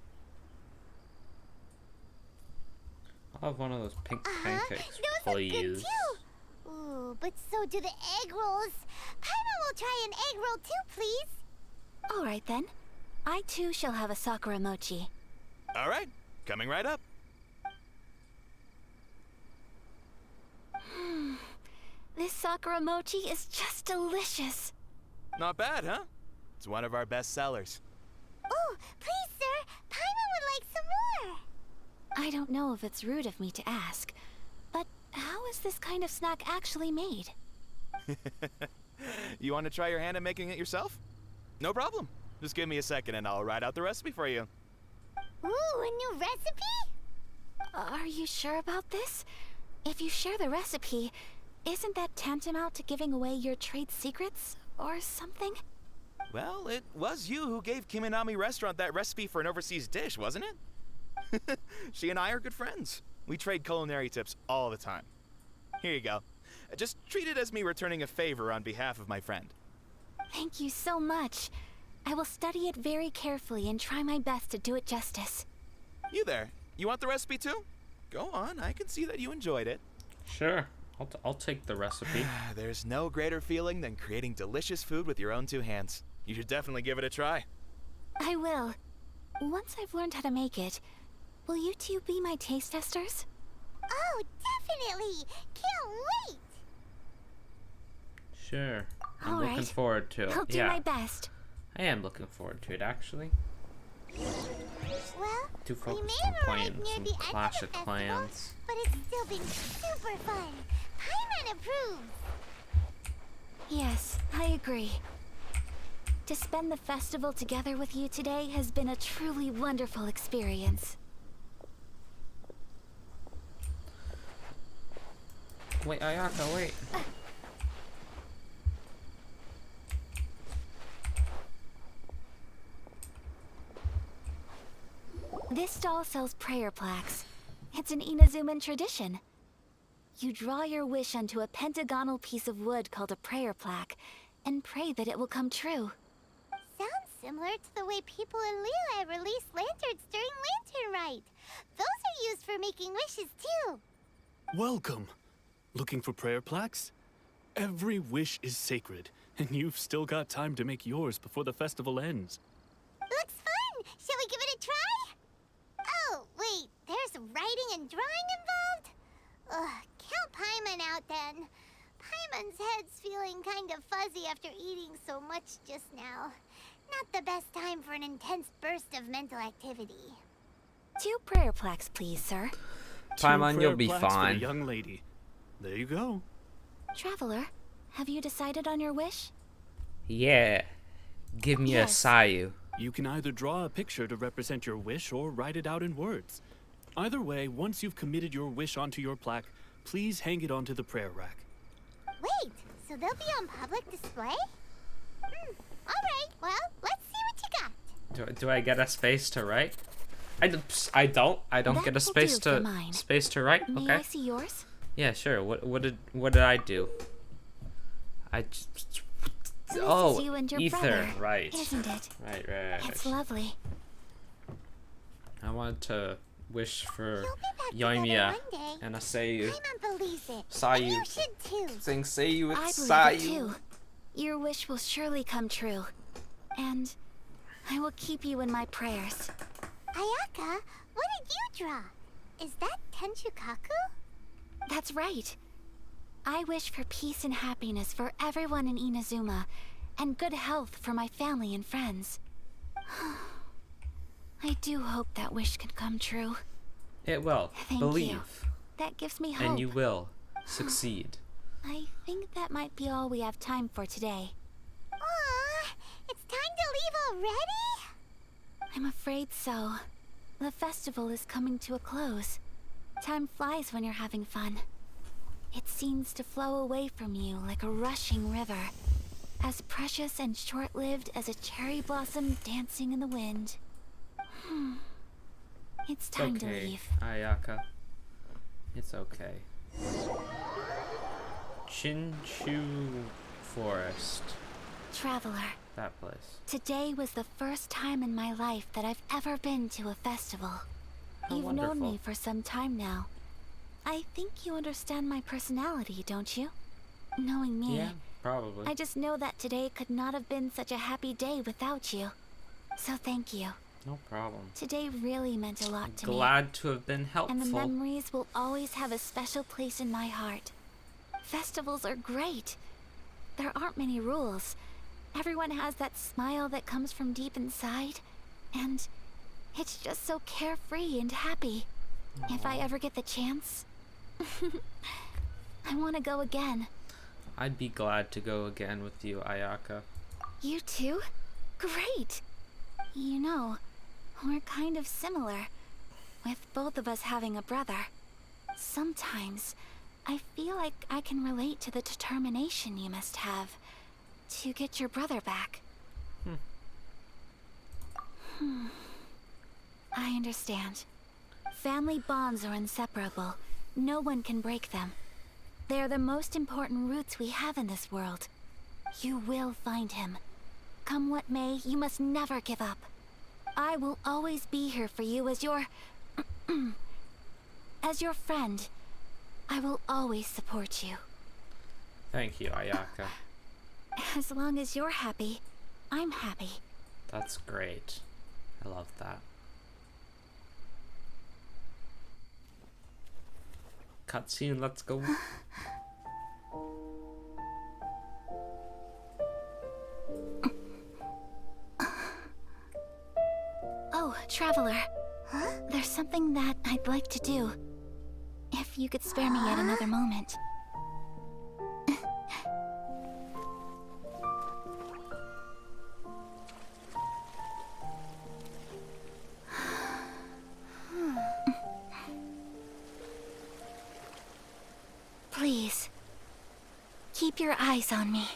[SPEAKER 3] I'll have one of those pink pancakes,
[SPEAKER 2] Those are good
[SPEAKER 3] please.
[SPEAKER 2] too. Ooh, but so do the egg rolls. Paimon will try an egg roll too, please.
[SPEAKER 1] All right then. I too shall have a Sakura mochi.
[SPEAKER 12] All right, coming right up.
[SPEAKER 1] This Sakura mochi is just delicious.
[SPEAKER 12] Not bad, huh? It's one of our best sellers.
[SPEAKER 2] Ooh, please, sir. Paimon would like some more.
[SPEAKER 1] I don't know if it's rude of me to ask, but how is this kind of snack actually made?
[SPEAKER 12] You want to try your hand at making it yourself? No problem. Just give me a second and I'll write out the recipe for you.
[SPEAKER 2] Ooh, a new recipe?
[SPEAKER 1] Are you sure about this? If you share the recipe, isn't that tantamount to giving away your trade secrets or something?
[SPEAKER 12] Well, it was you who gave Kiminami Restaurant that recipe for an overseas dish, wasn't it? She and I are good friends. We trade culinary tips all the time. Here you go. Just treat it as me returning a favor on behalf of my friend.
[SPEAKER 1] Thank you so much. I will study it very carefully and try my best to do it justice.
[SPEAKER 12] You there. You want the recipe too? Go on. I can see that you enjoyed it.
[SPEAKER 3] Sure. I'll take the recipe.
[SPEAKER 12] There's no greater feeling than creating delicious food with your own two hands. You should definitely give it a try.
[SPEAKER 1] I will. Once I've learned how to make it, will you two be my taste testers?
[SPEAKER 2] Oh, definitely. Can't wait.
[SPEAKER 3] Sure. I'm
[SPEAKER 1] All
[SPEAKER 3] looking
[SPEAKER 1] right.
[SPEAKER 3] forward to it.
[SPEAKER 1] I'll do
[SPEAKER 3] yeah,
[SPEAKER 1] my best.
[SPEAKER 3] I am looking forward to it, actually.
[SPEAKER 2] Well,
[SPEAKER 3] Too
[SPEAKER 2] we
[SPEAKER 3] focused
[SPEAKER 2] may
[SPEAKER 3] on
[SPEAKER 2] have
[SPEAKER 3] playing
[SPEAKER 2] arrived near
[SPEAKER 3] some
[SPEAKER 2] the end
[SPEAKER 3] Clash
[SPEAKER 2] of
[SPEAKER 3] of
[SPEAKER 2] the festival,
[SPEAKER 3] Clans.
[SPEAKER 2] but it's still been super fun. Paimon approves.
[SPEAKER 1] Yes, I agree. To spend the festival together with you today has been a truly wonderful experience.
[SPEAKER 3] Wait, Ayaka, wait.
[SPEAKER 1] This stall sells prayer plaques. It's an Inazuman tradition. You draw your wish onto a pentagonal piece of wood called a prayer plaque, and pray that it will come true.
[SPEAKER 2] Sounds similar to the way people in Liyue release lanterns during Lantern Rite. Those are used for making wishes too.
[SPEAKER 13] Welcome. Looking for prayer plaques? Every wish is sacred, and you've still got time to make yours before the festival ends.
[SPEAKER 2] Looks fun! Shall we give it a try? Oh, wait, there's writing and drawing involved? Ugh, count Paimon out then. Paimon's head's feeling kind of fuzzy after eating so much just now. Not the best time for an intense burst of mental activity.
[SPEAKER 1] 2 prayer plaques, please, sir.
[SPEAKER 3] Paimon, you'll be
[SPEAKER 13] prayer plaques for the
[SPEAKER 3] fine.
[SPEAKER 13] young lady. There you go.
[SPEAKER 1] Traveler, have you decided on your wish?
[SPEAKER 3] Yeah. Give me
[SPEAKER 1] Yes.
[SPEAKER 3] a Sayu.
[SPEAKER 13] You can either draw a picture to represent your wish or write it out in words. Either way, once you've committed your wish onto your plaque, please hang it onto the prayer rack.
[SPEAKER 2] Wait, so they'll be on public display? Alright, well, let's see what you got.
[SPEAKER 3] Do I get a space to write? I don't
[SPEAKER 1] That
[SPEAKER 3] get a
[SPEAKER 1] will
[SPEAKER 3] space
[SPEAKER 1] do for
[SPEAKER 3] to
[SPEAKER 1] mine.
[SPEAKER 3] write.
[SPEAKER 1] May
[SPEAKER 3] Okay.
[SPEAKER 1] I see yours?
[SPEAKER 3] Yeah, sure. What did I do? I just
[SPEAKER 1] This
[SPEAKER 3] oh,
[SPEAKER 1] is you and your
[SPEAKER 3] ether,
[SPEAKER 1] brother,
[SPEAKER 3] right.
[SPEAKER 1] isn't it?
[SPEAKER 3] Right.
[SPEAKER 1] It's lovely.
[SPEAKER 3] I want to wish for
[SPEAKER 2] You'll be back
[SPEAKER 3] Yoimiya
[SPEAKER 2] together one day.
[SPEAKER 3] and a Sayu.
[SPEAKER 2] Paimon believes it.
[SPEAKER 3] Sayu.
[SPEAKER 2] And you should too.
[SPEAKER 3] Saying Sayu,
[SPEAKER 1] I
[SPEAKER 3] it's
[SPEAKER 1] believe it
[SPEAKER 3] Sayu.
[SPEAKER 1] too. Your wish will surely come true. And I will keep you in my prayers.
[SPEAKER 2] Ayaka, what did you draw? Is that Tenchukaku?
[SPEAKER 1] That's right. I wish for peace and happiness for everyone in Inazuma, and good health for my family and friends. I do hope that wish can come true.
[SPEAKER 3] It will.
[SPEAKER 1] Thank
[SPEAKER 3] Believe.
[SPEAKER 1] you. That gives me hope.
[SPEAKER 3] And you will succeed.
[SPEAKER 1] I think that might be all we have time for today.
[SPEAKER 2] Aw, it's time to leave already?
[SPEAKER 1] I'm afraid so. The festival is coming to a close. Time flies when you're having fun. It seems to flow away from you like a rushing river, as precious and short-lived as a cherry blossom dancing in the wind. It's time to
[SPEAKER 3] Okay,
[SPEAKER 1] leave.
[SPEAKER 3] Ayaka. It's okay. Chinchu Forest.
[SPEAKER 1] Traveler,
[SPEAKER 3] That place.
[SPEAKER 1] today was the first time in my life that I've ever been to a festival.
[SPEAKER 3] How
[SPEAKER 1] You've
[SPEAKER 3] wonderful.
[SPEAKER 1] known me for some time now. I think you understand my personality, don't you? Knowing me,
[SPEAKER 3] Yeah, probably.
[SPEAKER 1] I just know that today could not have been such a happy day without you. So thank you.
[SPEAKER 3] No problem.
[SPEAKER 1] Today really meant a lot to me.
[SPEAKER 3] Glad to have been helpful.
[SPEAKER 1] And the memories will always have a special place in my heart. Festivals are great. There aren't many rules. Everyone has that smile that comes from deep inside. And it's just so carefree and happy. If I ever get the chance, I want to go again.
[SPEAKER 3] I'd be glad to go again with you, Ayaka.
[SPEAKER 1] You too? Great! You know, we're kind of similar, with both of us having a brother. Sometimes, I feel like I can relate to the determination you must have to get your brother back. I understand. Family bonds are inseparable. No one can break them. They are the most important roots we have in this world. You will find him. Come what may, you must never give up. I will always be here for you as your... as your friend. I will always support you.
[SPEAKER 3] Thank you, Ayaka.
[SPEAKER 1] As long as you're happy, I'm happy.
[SPEAKER 3] That's great. I love that. Cutscene, let's go.
[SPEAKER 1] Oh, Traveler. There's something that I'd like to do. If you could spare me yet another moment. keep your eyes on me.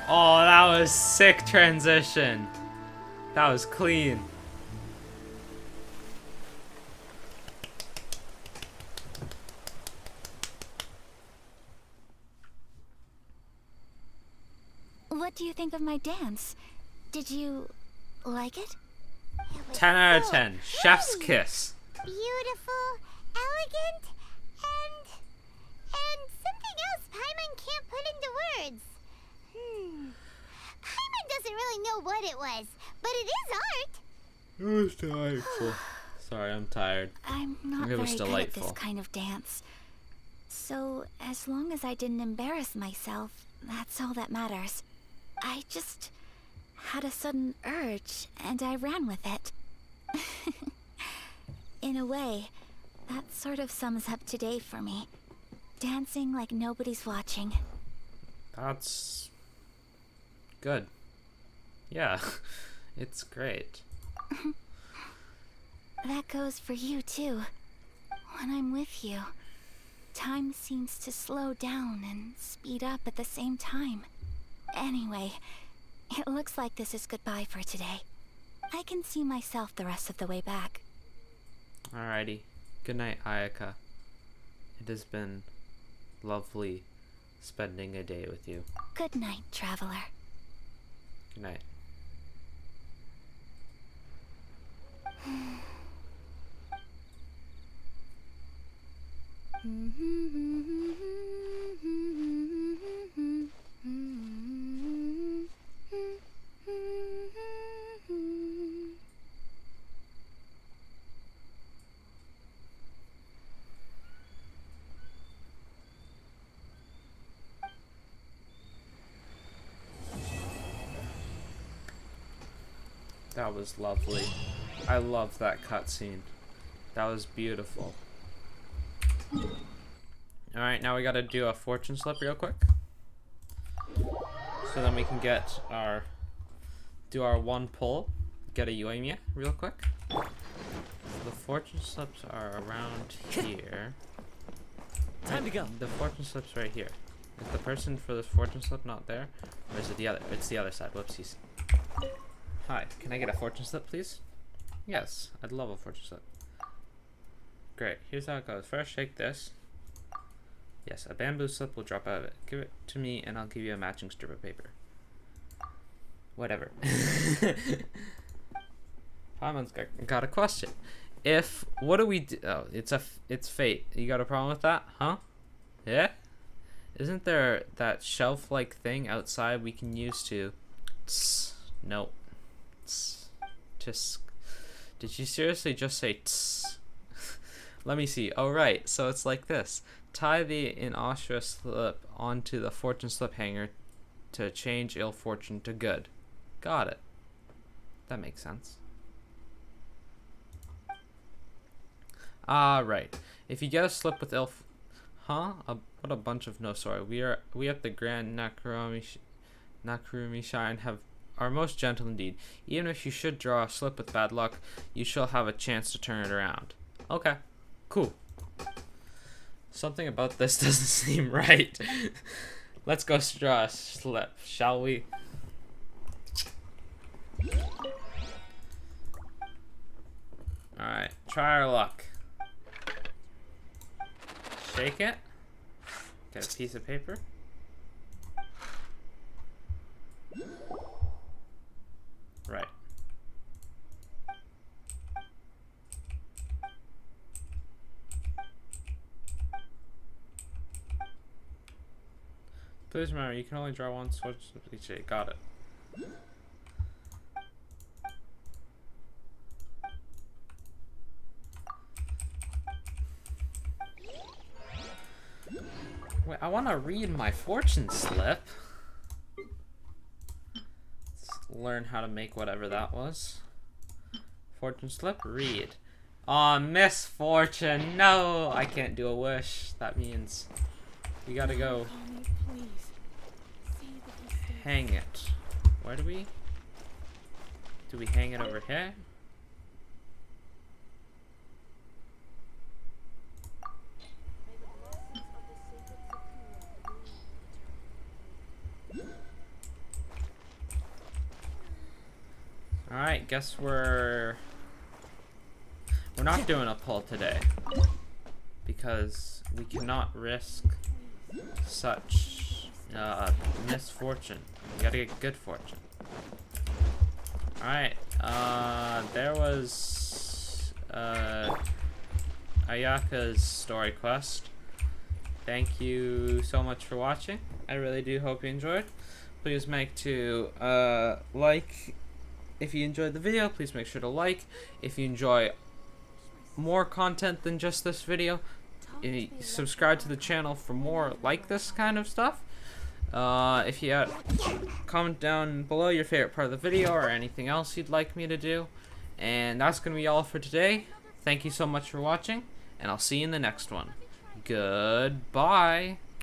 [SPEAKER 3] Oh, that was sick transition. That was clean.
[SPEAKER 1] What do you think of my dance? Did you like it?
[SPEAKER 3] 10 out of 10. Chef's kiss.
[SPEAKER 2] Beautiful, elegant, and something else Paimon can't put into words. Paimon doesn't really know what it was, but it is art.
[SPEAKER 3] It was delightful. Sorry, I'm tired.
[SPEAKER 1] I'm not
[SPEAKER 3] It was
[SPEAKER 1] very good at
[SPEAKER 3] delightful.
[SPEAKER 1] this kind of dance. So, as long as I didn't embarrass myself, that's all that matters. I just had a sudden urge, and I ran with it. In a way, that sort of sums up today for me. Dancing like nobody's watching.
[SPEAKER 3] That's good. Yeah, it's great.
[SPEAKER 1] That goes for you, too. When I'm with you, time seems to slow down and speed up at the same time. Anyway, it looks like this is goodbye for today. I can see myself the rest of the way back.
[SPEAKER 3] Alrighty. Good night, Ayaka. It has been lovely spending a day with you.
[SPEAKER 1] Good night, traveler.
[SPEAKER 3] Good night. That was lovely. I love that cutscene. That was beautiful. Alright, now we gotta do a fortune slip real quick. So then we can get our... do our one pull. Get a Yoimiya real quick. So the fortune slips are around here.
[SPEAKER 11] Time to go.
[SPEAKER 3] The fortune slip's right here. Is the person for this fortune slip not there? Or is it the other? It's the other side. Whoopsies. Hi, can I get a fortune slip, please? Yes, I'd love a fortune slip. Great, here's how it goes. First, shake this. Yes, a bamboo slip will drop out of it. Give it to me and I'll give you a matching strip of paper. Whatever. Paimon's got a question. What do we do? Oh, it's fate. You got a problem with that? Huh? Yeah? Isn't there that shelf-like thing outside we can use to... Tss. Nope. Tss. Tisk. Did you seriously just say tss? Let me see. Oh, right. So it's like this. Tie the in Austria slip onto the fortune slip hanger to change ill fortune to good. Got it. That makes sense. Ah, right. If you get a slip with ill... what a bunch of... No, sorry. We at the Grand Nakurumi Shrine are most gentle indeed. Even if you should draw a slip with bad luck, you shall have a chance to turn it around. Okay. Cool. Something about this doesn't seem right. Let's go draw a slip, shall we? Alright, try our luck. Shake it. Get a piece of paper. Right. Please remember, you can only draw one switch with each shade. Got it. Wait, I want to read my fortune slip. Let's learn how to make whatever that was. Fortune slip, read. Aw, misfortune. No, I can't do a wish. That means we gotta go hang it. Where do we hang it over here? Alright, guess we're not doing a pull today because we cannot risk such misfortune. We gotta get good fortune. Alright, there was Ayaka's story quest. Thank you so much for watching. I really do hope you enjoyed. Please make to like if you enjoyed the video. Please make sure to like. If you enjoy more content than just this video, subscribe to the channel for more like this kind of stuff. If you comment down below your favorite part of the video or anything else you'd like me to do. And that's gonna be all for today. Thank you so much for watching, and I'll see you in the next one. Goodbye.